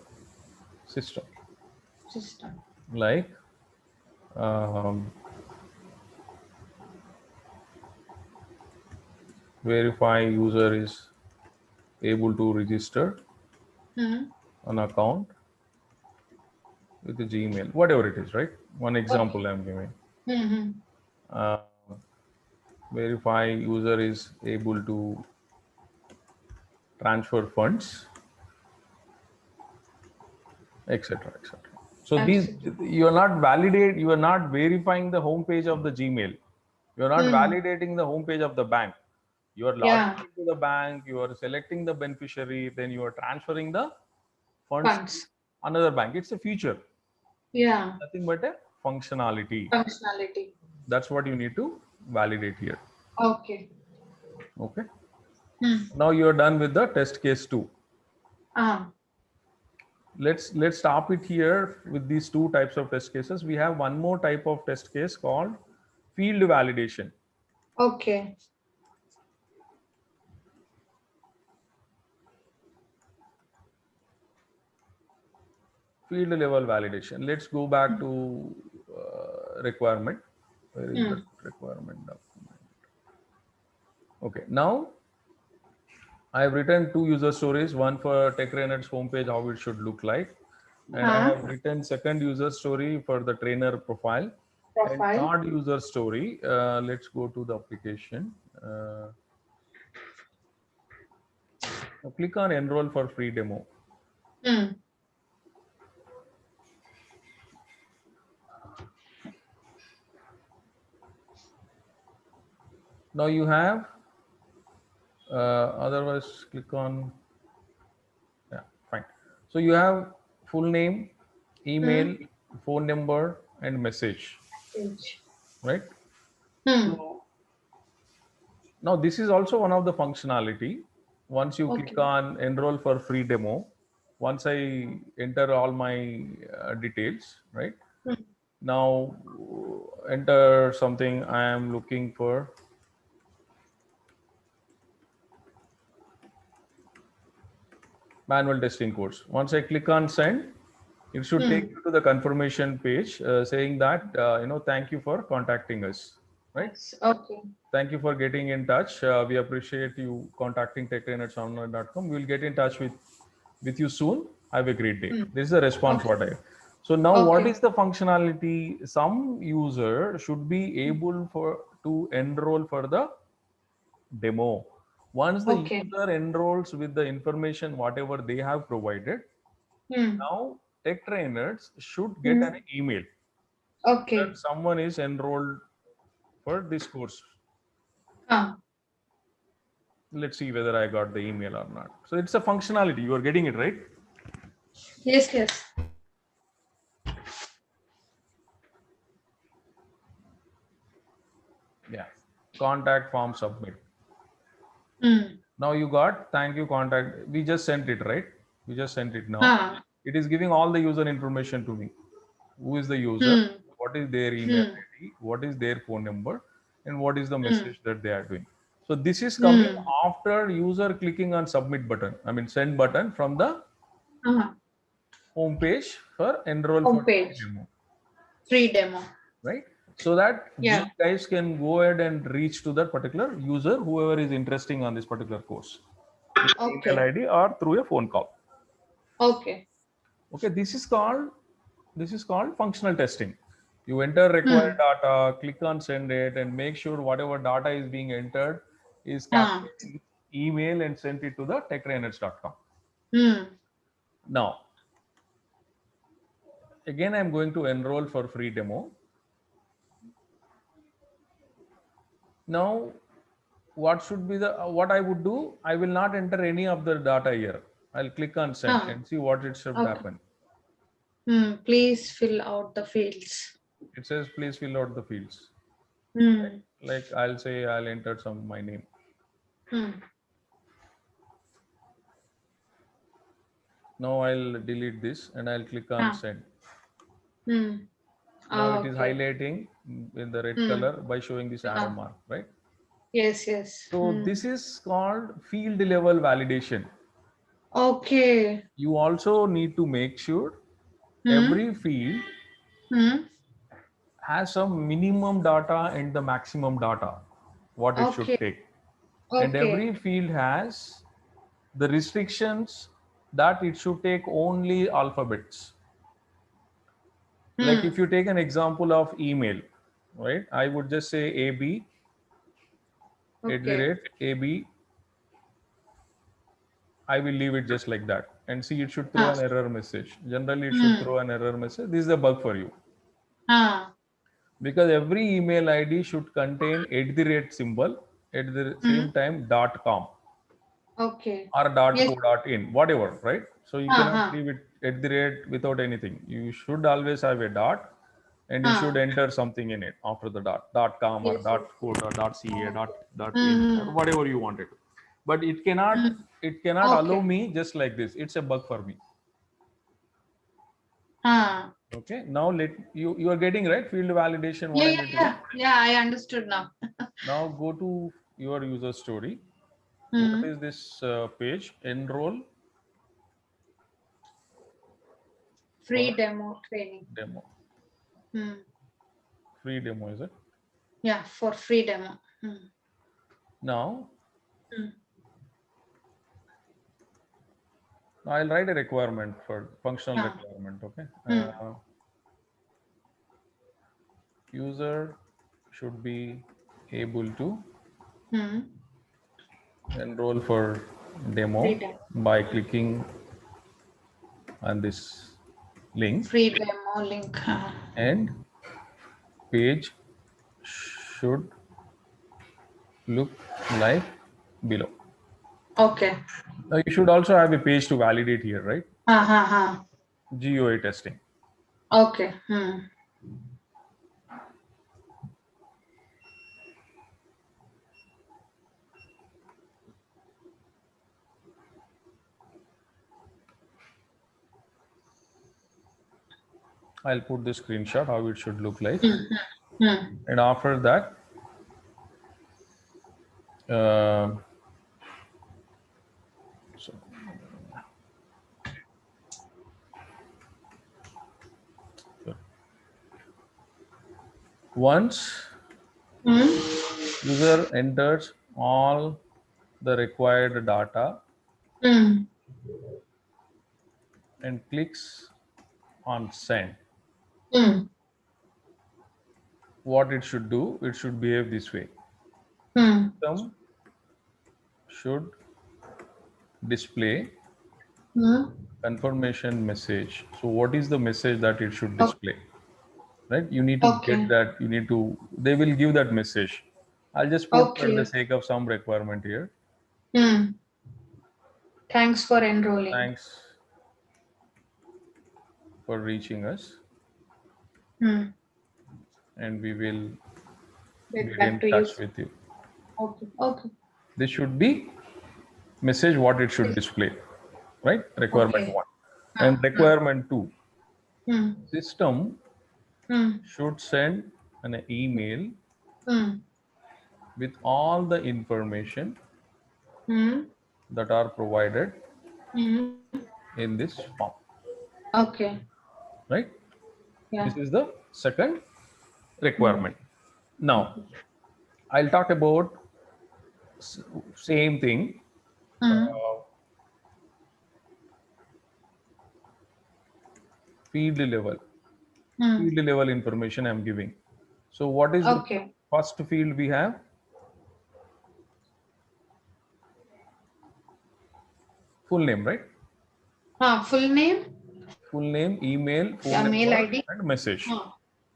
system. Like verify user is able to register an account with the Gmail, whatever it is, right? One example I'm giving. Verify user is able to transfer funds, etc., etc. So these you are not verifying the homepage of the Gmail. You are not validating the homepage of the bank. You are logging into the bank, you are selecting the beneficiary, then you are transferring the funds to another bank. It's a feature. Yeah. Nothing but a functionality. Functionality. That's what you need to validate here. Okay. Okay. Now you are done with the test case 2. Let's stop it here with these two types of test cases. We have one more type of test case called field validation. Okay. Field level validation. Let's go back to requirement. Where is the requirement document? Okay, now I have written 2 user stories, one for TechRainer's homepage, how it should look like. And I have written second user story for the trainer profile. And third user story, let's go to the application. Now click on enroll for free demo. Now you have, otherwise click on, yeah, fine. So you have full name, email, phone number, and message, right? So now this is also one of the functionality. Once you click on enroll for free demo, once I enter all my details, right? Now enter something I am looking for. Manual testing course. Once I click on send, it should take you to the confirmation page saying that, thank you for contacting us, right? Okay. Thank you for getting in touch. We appreciate you contacting techtrainersonline.com. We'll get in touch with you soon. Have a great day. This is the response what I have. So now what is the functionality? Some user should be able to enroll for the demo. Once the user enrolls with the information, whatever they have provided, now tech trainers should get an email that someone is enrolled for this course. Let's see whether I got the email or not. So it's a functionality. You are getting it, right? Yes, yes. contact form submit. Hmm. Now you got thank you contact. We just sent it, right? We just sent it now. Ah. It is giving all the user information to me. Who is the user? Hmm. What is their email Hmm. ID? What is their phone number? And what is the Hmm. message that they are doing? So this is coming Hmm. after user clicking on submit button. I mean send button from the Ah. home page for enroll for Homepage. demo, Free demo. right? So that we Yeah. guys can go ahead and reach to that particular user, whoever is interesting on this particular course, with email Okay. ID or through a phone call. Okay. Okay, this is called functional testing. You enter required Hmm. data, click on send it, and make sure whatever data is being entered is Ah. captured in email and sent it to the techtrainers.com. Hmm. Now, again, I'm going to enroll for free demo. Now, what should be the what I would do? I will not enter any of the data here. I'll click on send Ah. and see what it should Okay. happen. Hmm. Please fill out the fields. It says please fill out the fields. Hmm. Like I'll say I'll enter some my name. Hmm. Now I'll delete this and I'll click on Ah. send. Hmm. Now Ah, it is okay. highlighting in the red Hmm. color by showing this arrow Ah. mark, right? Yes. Yes. So Hmm. this is called field level validation. Okay. You also need to make sure Hmm. every field Hmm. has some minimum data and the maximum data, what it should Okay. take. And Okay. every field has the restrictions that it should take only alphabets. Like if Hmm. you take an example of email, right? I would just say AB at the Okay. rate AB. I will leave it just like that and see it should throw Ah. an error message. Generally, it should Hmm. throw an error message. This is a bug for you Ah. because every email ID should contain at the rate symbol at the Hmm. same time .com Okay. or Yes. .co.in, whatever, right? So you Ah. cannot Ah. leave it at the rate without anything. You should always have a dot and you should Ah. enter something in it after the .com or Yes. Yes. .co or .ca Okay. .in Hmm. or whatever you wanted. But it Hmm. cannot Hmm. allow Okay. me just like this. It's a bug for me. Ah. Okay, now let you are getting right field validation what Yeah. I Yeah. need to do. Yeah. Yeah. I understood now. Now go to your user story. What Hmm. is this page? Enroll Free for demo training. demo. Hmm. Free demo is it? Yeah. For free demo. Hmm. Now Hmm. I'll write a requirement for functional Ah. requirement. Okay, Hmm. user should be able to Hmm. enroll for Free demo demo. by clicking on this link Free demo link. Ah. and page should look like below. Okay. Now you should also have a page to validate here, right? Ah. Ah. Ah. GUI testing. Okay. Hmm. I'll put the screenshot how it should look like. Hmm. Hmm. And after that, uh, so once Hmm. user enters all the required data Hmm. and clicks on send, Hmm. what it should do, it should behave this way. Hmm. System should display Hmm. confirmation message. So what is the message that it should O- display? Right? You need to get Okay. that. You need to. They will give that message. I'll just put for the Okay. sake of some requirement here. Hmm. Thanks for enrolling. Thanks for reaching us, Hmm. and we will Get get back in to you. touch with you. Okay. Okay. This should be message what it should display, right? Requirement Okay. 1. And requirement 2, Hmm. system Hmm. should send an email Hmm. with all the information Hmm. that are provided Hmm. in this form, Okay. right? Yeah. This is the second Hmm. requirement. Now, I'll talk about same thing. Hmm. Uh, field level, Hmm. field level information I'm giving. So, what is the Okay. first field we have? Full name, right? Full name. Full name, email, phone Yeah. Mail number, ID. and message.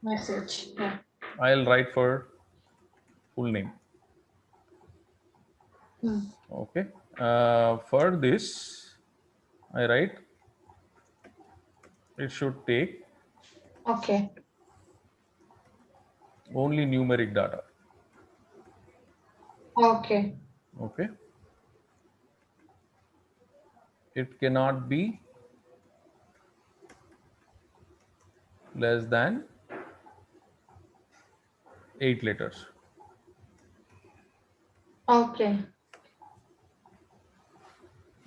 Message. Yeah. I'll write for full name. Hmm. Okay. For this, I write it should take Okay. only numeric data. Okay. Okay. It cannot be less than 8 letters. Okay.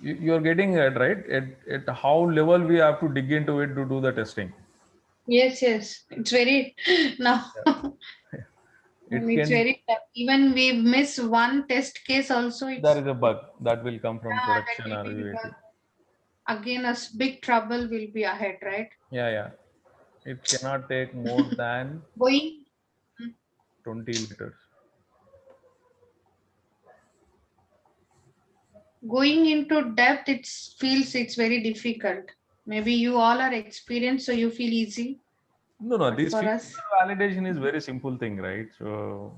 You're getting it, right? At how level we have to dig into it to do the testing. Yes. Yes. It's very now. It It's can, very tough. Even we miss one test case also. there It's is a bug that will come from that production will or be UAT. again big trouble will be ahead, right? Yeah, yeah. It cannot take more than Going 20 liters. going into depth, it feels it's very difficult. Maybe you all are experienced, so you feel easy. No, no, But this for field us, validation is very simple thing, right? So,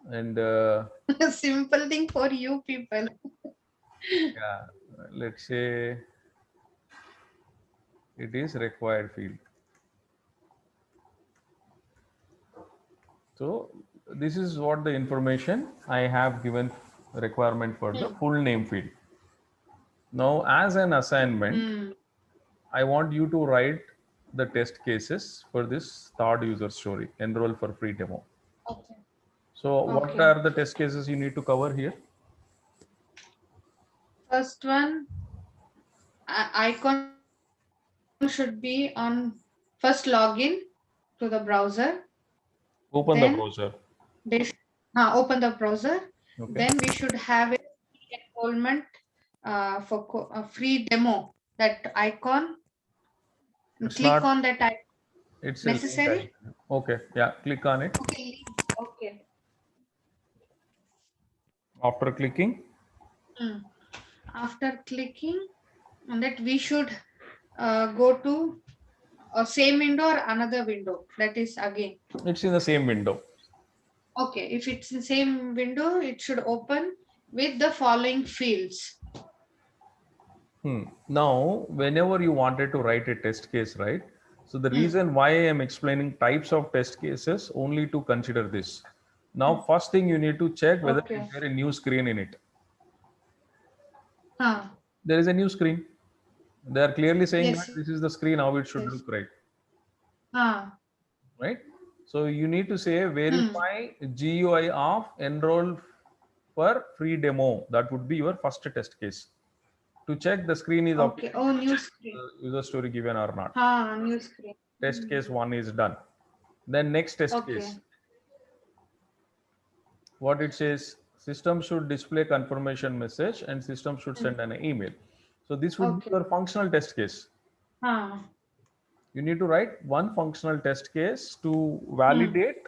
and simple thing for you people. yeah, let's say it is required field. So this is what the information I have given requirement for the full name field. Now, as an assignment, Hmm. I want you to write the test cases for this third user story, enroll for free demo. Okay. So what Okay. are the test cases you need to cover here? First one, icon should be on first login to the browser. Open the Then browser. they open the browser. Okay. Then we should have a enrollment for a free demo. That icon, It's click not, on that icon. it's a link. Necessary? Okay. Yeah. Click on it. Okay, link. Okay. After clicking, Hmm. After clicking on that, we should go to a same window or another window. That is again. it's in the same window. Okay, if it's the same window, it should open with the following fields. Now, whenever you wanted to write a test case, right? So the Hmm. reason why I am explaining types of test cases only to consider this. Now, first thing you need to check whether Okay. is there a new screen in it. Huh. There is a new screen. They are clearly saying that Yes. this is the screen how it should Yes. look, right? Huh. Right? So you need to say verify GUI of enroll for free demo. That would be your first test case to check the screen is Okay. updated, Oh, new screen. user story given or not. New screen. Test case 1 is done. Then next test Okay. case, what it says, system should display confirmation message and system should send an email. So this would be Okay. your functional test case. Huh. You need to write one functional test case to validate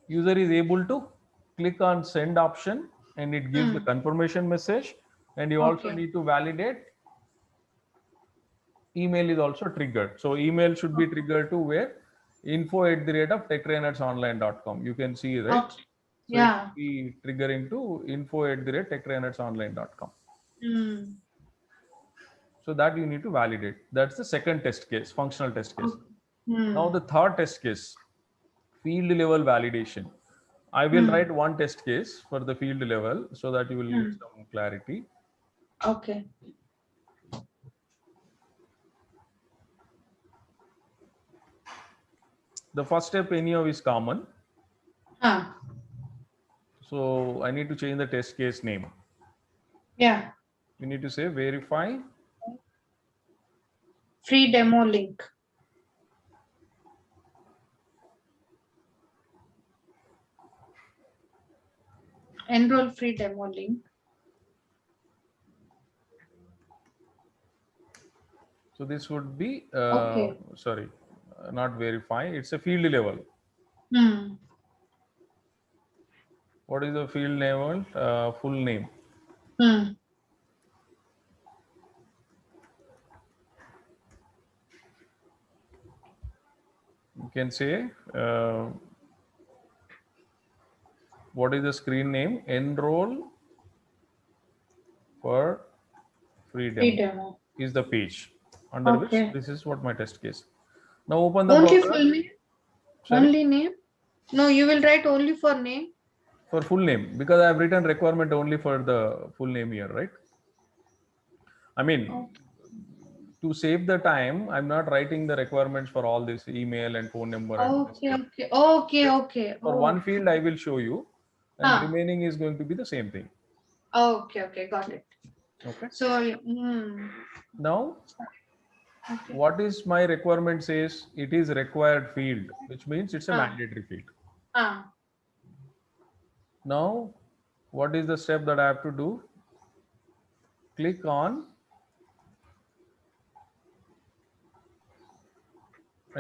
user is able to click on send option and it gives the confirmation message, and you also Okay. need to validate email is also triggered. So email should be triggered to where info@techtrainersonline.com. You can see, right? Okay. So it Yeah. will be triggering to info@techtrainersonline.com. Hmm. So that you need to validate. That's the second test case, functional test case. Hmm. Now the third test case, field level validation. I will write one test case for the field level so that you will get some clarity. Okay. The first step anyhow is common. Ah, So I need to change the test case name. yeah. We need to say verify Free demo link. Enroll free demo link. So this would be, Okay. sorry, not verify, it's a field level. What is the field level? Full name. You can say, what is the screen name? Enroll for free Free demo demo. is the page under which Okay. this is what my test case. Now open the Only browser. full name? Sorry? Only name? No, you will write only for name. For full name, because I have written requirement only for the full name here, right? I mean, to save the time, I'm not writing the requirements for all this email and phone number and this Okay, thing. okay, okay, okay. For one field, I will show you, and Ah, remaining is going to be the same thing. okay, okay, got it. Okay. So, Now, okay. what is my requirement says it is required field, which means it's a Ah, mandatory field. ah, Now, what is the step that I have to do? Click on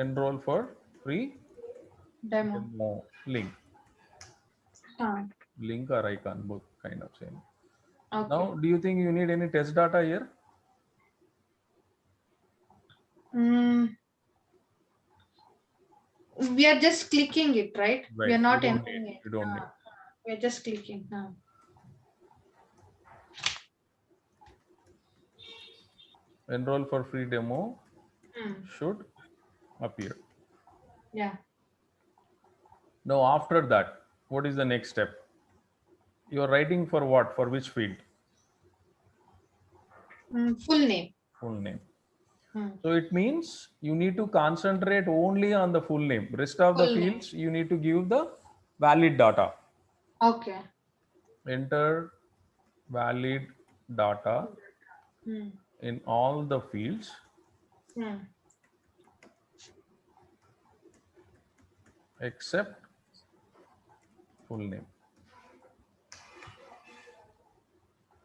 enroll for free demo. demo link. Ah, Link or icon, both kind of same. okay. Now, do you think you need any test data here? Mm, we are just clicking it, right? We Right. are You not don't need. entering it. You don't need. Ah, we are just clicking. Ah. Enroll for free demo Hmm. should appear. Yeah. Now, after that, what is the next step? You are writing for what? For which field? Full name. Full name. Hmm. So it means you need to concentrate only on the full name. Rest of the Full name. fields, you need to give the valid data. Okay. Enter valid data Hmm. in all the fields Hmm. except full name.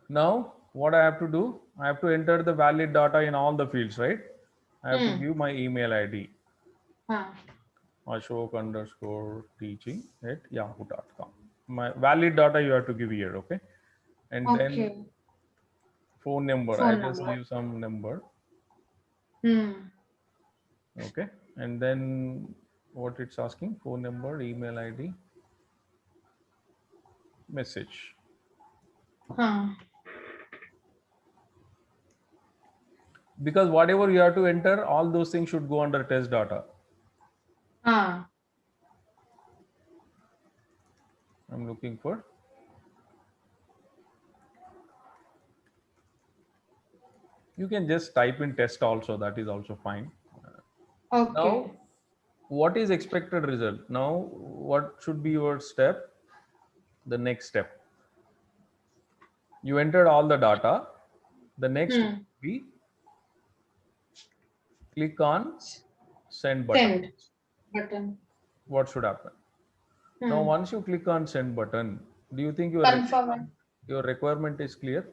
Now, what I have to do? I have to enter the valid data in all the fields, right? I have to give my email ID. Ah. ashok_teaching@yahoo.com. My valid data you have to give here, okay? And then Okay. phone number, I Phone just number. give some number, Hmm. okay? And then what it's asking, phone number, email ID, message. Ah. Because whatever you have to enter, all those things should go under test data. Ah. I'm looking for. You can just type in test also, that is also fine. Now, Okay. what is expected result? Now, what should be your step? The next step. You entered all the data. The next would be click on send button. Send button. What should happen? Now, once you click on send button, do you think Confirm. your requirement is clear?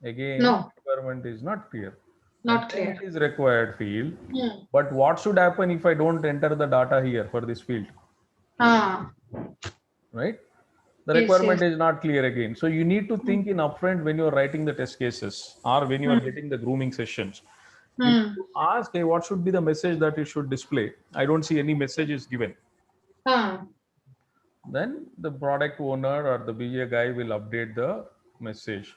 Again, No, requirement is not clear. not Again, clear. it is required field. But what should happen if I don't enter the data here for this field? Ah. Right? The Yes, yes. requirement is not clear again. So you need to think in upfront when you're writing the test cases or when you are getting the grooming sessions. You need to ask, hey, what should be the message that it should display? I don't see any message is given. Ah. Then the product owner or the BA guy will update the message.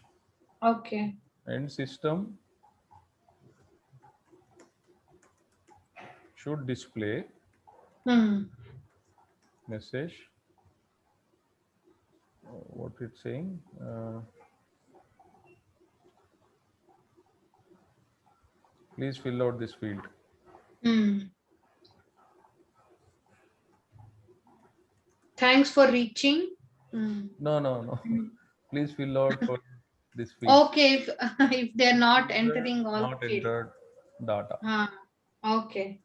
Okay. And system should display message. What it's saying? Please fill out this field. Thanks for reaching. No. Please fill out for this field. Okay, if they're not entering all Not field. entered data. Okay.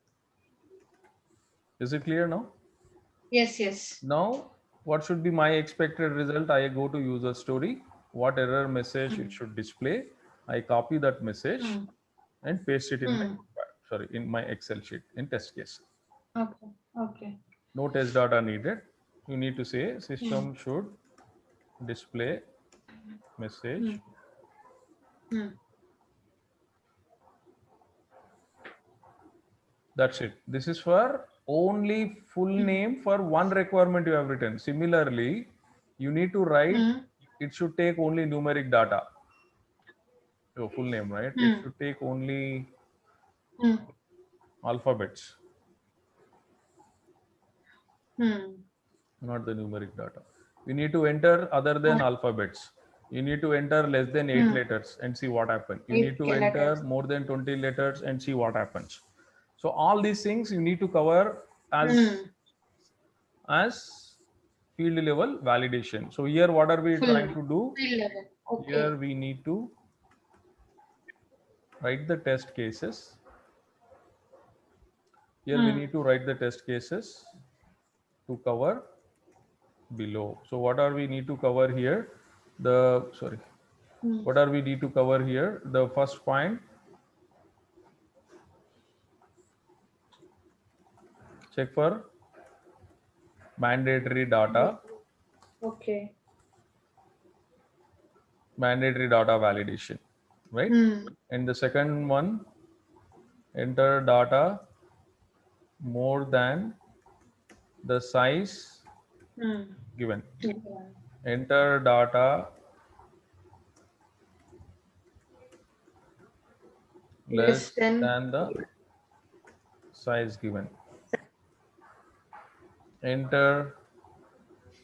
Is it clear now? Yes. Now, what should be my expected result? I go to user story. What error message it should display? I copy that message and paste it in my Excel sheet in test case. Okay. No test data needed. You need to say system should display message. That's it. This is for only full name for one requirement you have written. Similarly, you need to write, it should take only numeric data. Your full name, right? It should take only alphabets, not the numeric data. You need to enter other than alphabets. You need to enter less than 8 letters and see what happens. You need to enter more than 20 letters and see what happens. So all these things you need to cover as field level validation. So here what are we trying to do? Field level. Okay. Here we need to write the test cases. Here we need to write the test cases to cover below. So what are we need to cover here? What are we need to cover here? The first point, check for mandatory data. Okay. Mandatory data validation, right? And the second one, enter data more than the size given. Enter data less than the size given. Enter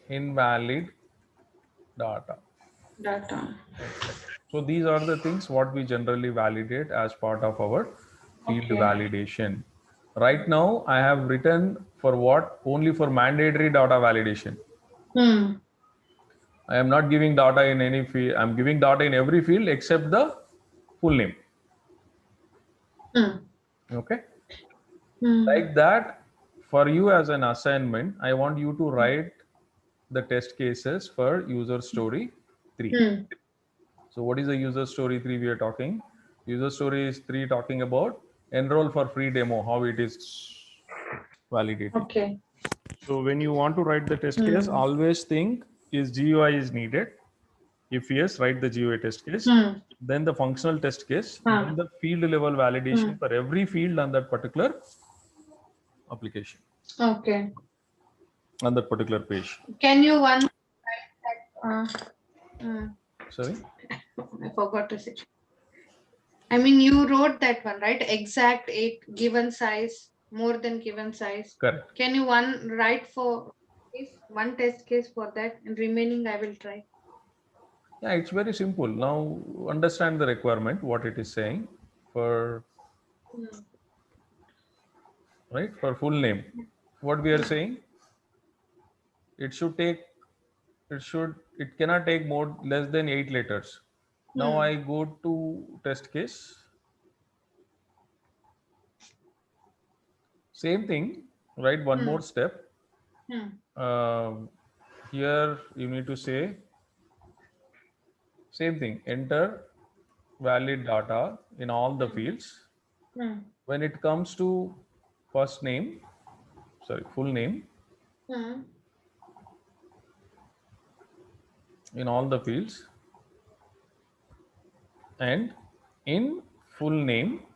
invalid data. So these are the things what we generally validate as part of our field validation. Right now, I have written for what? Only for mandatory data validation. I am not giving data in any field. I'm giving data in every field except the full name. Okay. Like that, for you as an assignment, I want you to write the test cases for user story 3. So what is the user story 3 we are talking? User story is 3 talking about enroll for free demo, how it is validated. Okay. So when you want to write the test case, always think is GUI is needed. If yes, write the GUI test case. Then the functional test case, then the field level validation for every field on that particular application. Okay. On that particular page. Can you one? Sorry? I forgot to say. I mean, you wrote that one, right? Exact 8 given size, more than given size. Correct. Can you write for one test case for that, and remaining I will try. Yeah, it's very simple. Now understand the requirement, what it is saying for, right? For full name. What we are saying, it cannot take less than 8 letters. Now I go to test case. Same thing, right? One more step. Here you need to say same thing, enter valid data in all the fields. When it comes to full name, in all the fields, and in full name,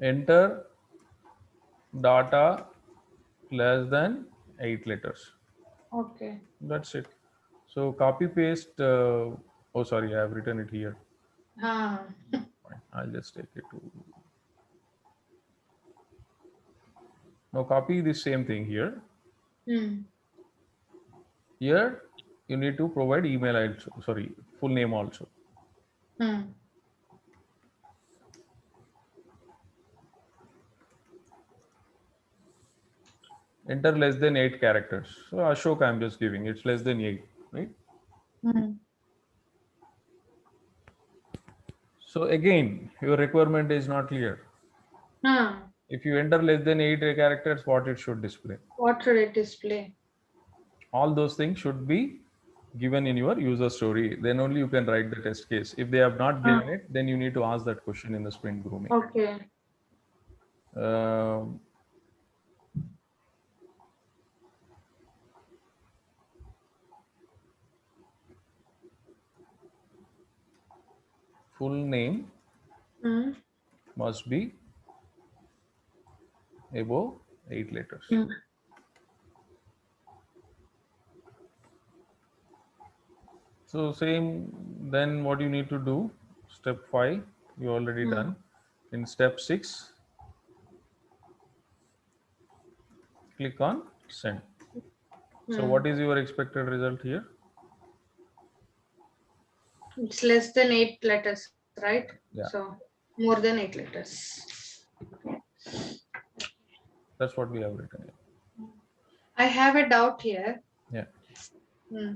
enter data less than 8 letters. Okay. That's it. So copy paste. Oh, sorry, I have written it here. I'll just take it to. Now copy this same thing here. Hmm. Here you need to provide email also, sorry, full name also. Hmm. Enter less than 8 characters. So Ashok I'm just giving, it's less than 8, right? Hmm. So again, your requirement is not clear. Hmm. If you enter less than 8 characters, what it should display? What should it display? All those things should be given in your user story. Then only you can write the test case. If they have not given it, then you need to ask that question in the sprint grooming. Okay. Um, full name Hmm. must be above 8 letters. Hmm. So same, then what you need to do, step 5, you already Hmm. done. In step 6, click on send. So Hmm. what is your expected result here? It's less than 8 letters, right? Yeah, So more than 8 letters. that's what we have written here. I have a doubt here. Yeah. Hmm.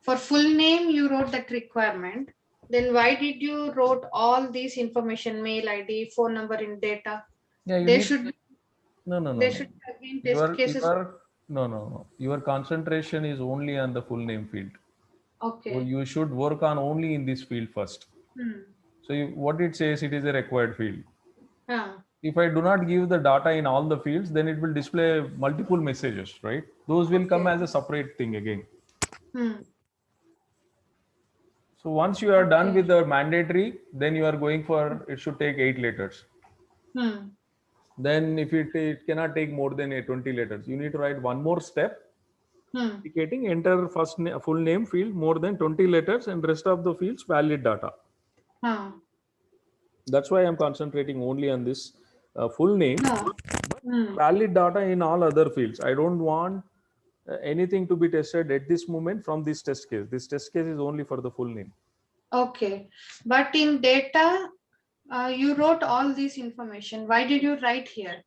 For full name, you wrote that requirement. Then why did you wrote all these information, mail ID, phone number in data? Yeah, you They need, should no, no, no, they no. should again test Your, cases. no, no, no. Your concentration is only on the full name field. So Okay. you should work on only in this field first. Hmm. So what it says, it is a required field. Ah. If I do not give the data in all the fields, then it will display multiple messages, right? Those will come Okay. as a separate thing again. Hmm. So once you are done Okay. with the mandatory, then you are going for, it should take 8 letters. Hmm. Then if it cannot take more than 20 letters, you need to write one more step Hmm. indicating enter full name field more than 20 letters and rest of the fields valid data. Ah. That's why I'm concentrating only on this full name, No. Hmm. valid data in all other fields. I don't want anything to be tested at this moment from this test case. This test case is only for the full name. Okay. But in data, you wrote all this information. Why did you write here?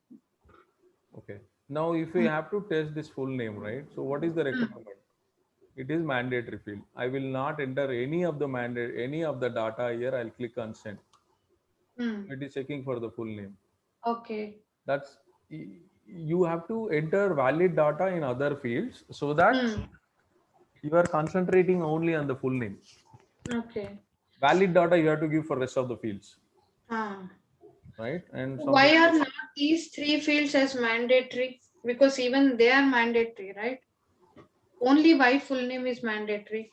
Okay. Now, if we have to test this full name, right? So what is the requirement? It is mandatory field. I will not enter any of the any of the data here. I'll click on send. Hmm. It is checking for the full name. Okay. That's, you have to enter valid data in other fields so that Hmm. you are concentrating only on the full name. Okay. Valid data you have to give for rest of the fields, Ah. right? And Why something, are not these 3 fields as mandatory? Because even they are mandatory, right? Only why full name is mandatory.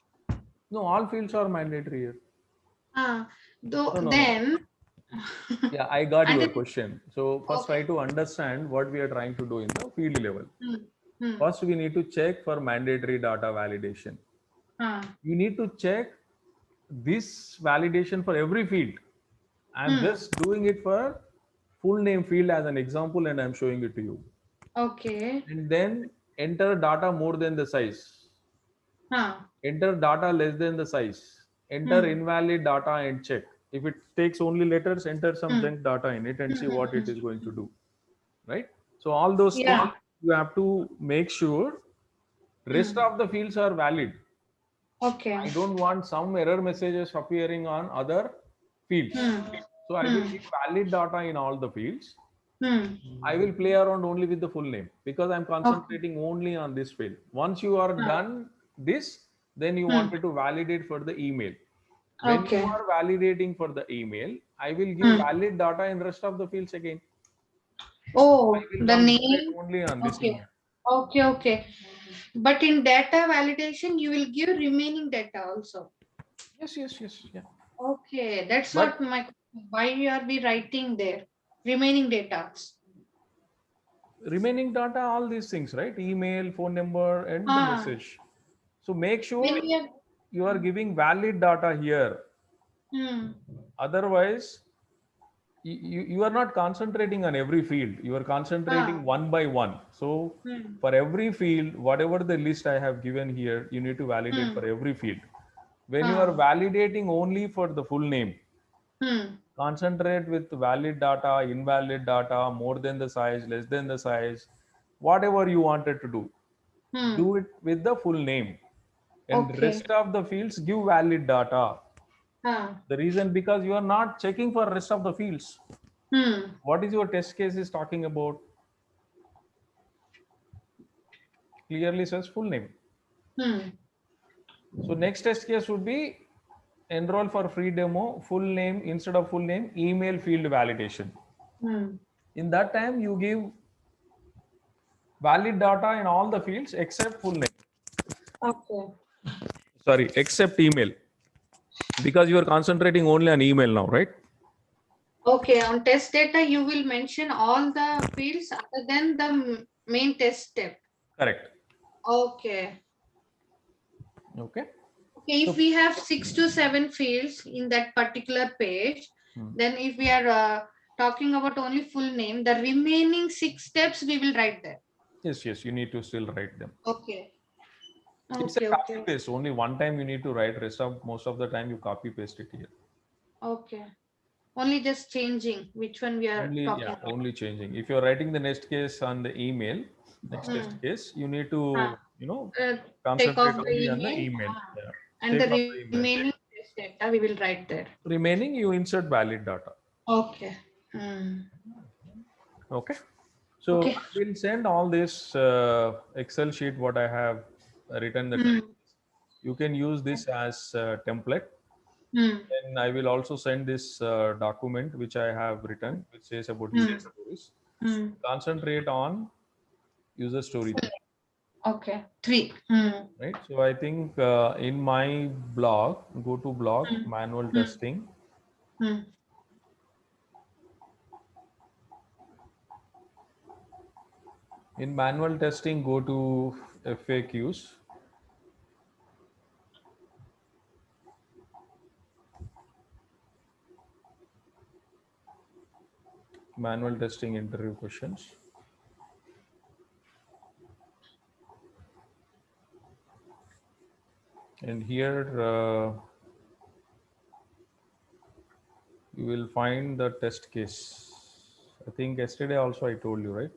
no, all fields are mandatory here. Ah, though No, no, no. then. Yeah, I got And your then, question. So first try okay. to understand what we are trying to do in the field level. Hmm. Hmm. First, we need to check for mandatory data validation. Ah. You need to check this validation for every field. I'm Hmm. just doing it for full name field as an example and I'm showing it to you. Okay. And then enter data more than the size. Ah. Enter data less than the size. Enter Hmm. invalid data and check. If it takes only letters, enter some Hmm. junk data in it and Hmm. see Hmm. what Hmm. it is going to do. Right? So all those things Yeah. you have to make sure rest Hmm. of the fields are valid. Okay. I don't want some error messages appearing on other fields. Hmm. So I will Hmm. give valid data in all the fields. Hmm. I will play around only with the full name because I'm Okay. concentrating only on this field. Once you are Ah. done this, then you Hmm. wanted to validate for the email. When you Okay. are validating for the email, I will give Hmm. valid data in rest of the fields again. I Oh, will the concentrate name. only on this Okay. email. Okay. Okay. But in data validation, you will give remaining data also. Yes, yes, yes, yeah. Okay, that's But what my. Why are we writing there? Remaining data. remaining data, all these things, right? Email, phone number, and the Ah, message. So make when sure we are. you are giving valid data here. Hmm. Otherwise, you are not concentrating on every field. You are concentrating one by one. So for every field, whatever the list I have given here, you need to validate for every field. When you are validating only for the full name, concentrate with valid data, invalid data, more than the size, less than the size, whatever you wanted to do. Do it with the full name, and Okay. rest of the fields give valid data. The reason, because you are not checking for rest of the fields. What is your test case is talking about? Clearly says full name. So next test case would be enroll for free demo, full name instead of full name, email field validation. In that time, you give valid data in all the fields except full name. Okay. Sorry, except email, because you are concentrating only on email now, right? Okay, on test data, you will mention all the fields other than the main test step. Correct. Okay. Okay. Okay, if we have 6 to 7 fields in that particular page, then if we are talking about only full name, the remaining 6 steps we will write there. Yes, you need to still write them. Okay. It's a copy paste. Only one time you need to write. Most of the time you copy paste it here. Okay. Only just changing which one we are talking about. Only changing. If you're writing the next case on the email, next test case, you need to take off concentrate the only email, on the email. and the remaining test data we will write there. Remaining, you insert valid data. Okay. Okay. So I will send all this Excel sheet what I have written. You can use this as a template. Then I will also send this document which I have written, which says about user stories. Concentrate on user story 3. Okay, 3. Right. So I think in my blog, go to blog, manual testing. In manual testing, go to FAQs. Manual testing interview questions. And here you will find the test case. I think yesterday also I told you, right?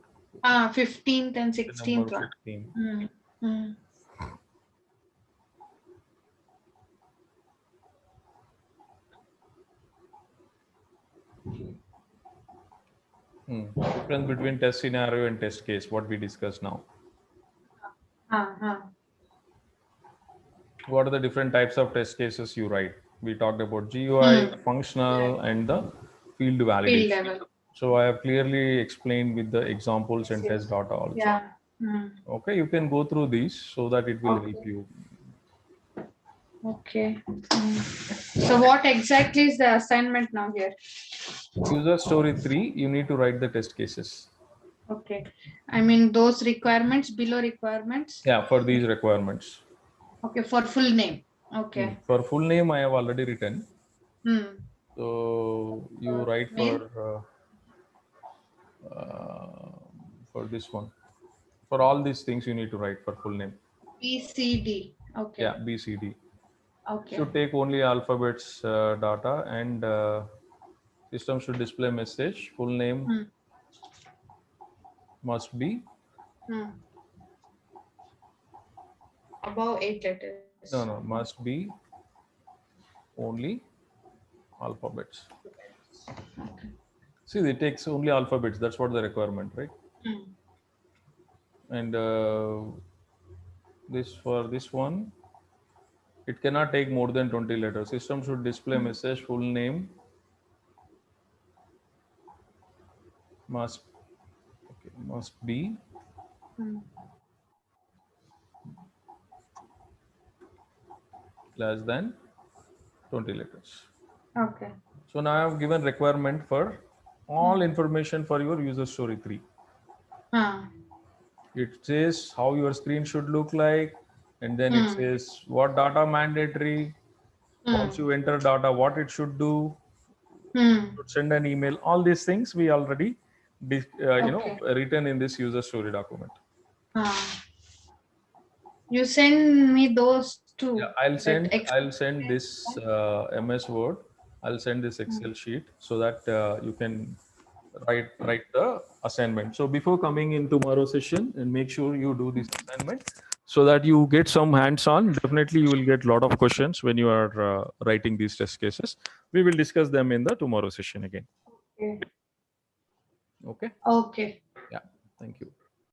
15th and 16th. Number 15. Difference between test scenario and test case, what we discussed now. What are the different types of test cases you write? We talked about GUI, functional, and the field validation. So I have clearly explained with the examples and test data also. Okay, you can go through these so that it will help you. Okay. So what exactly is the assignment now here? User story 3, you need to write the test cases. Okay. I mean those requirements, below requirements? Yeah, for these requirements. Okay, for full name. Okay. For full name, I have already written. So you write for this one. For all these things, you need to write for full name. BCD. Okay. Yeah, BCD. Okay. Should take only alphabets data, and system should display message. Full name must be above 8 letters. No, must be only alphabets. Okay. See, it takes only alphabets. That's what the requirement, right? And for this one, it cannot take more than 20 letters. System should display message. Full name must be less than 20 letters. Okay. So now I have given requirement for all information for your user story 3. It says how your screen should look like, and then it says what data mandatory. Once you enter data, what it should do, Send an email. All these things we already written in this user story document. You send me those two. Yeah, I'll send this MS Word. I'll send this Excel sheet so that you can write the assignment. So before coming in tomorrow's session, and make sure you do this assignment so that you get some hands-on. Definitely, you will get a lot of questions when you are writing these test cases. We will discuss them in the tomorrow session again. Okay. Okay. Okay. Yeah. Thank you.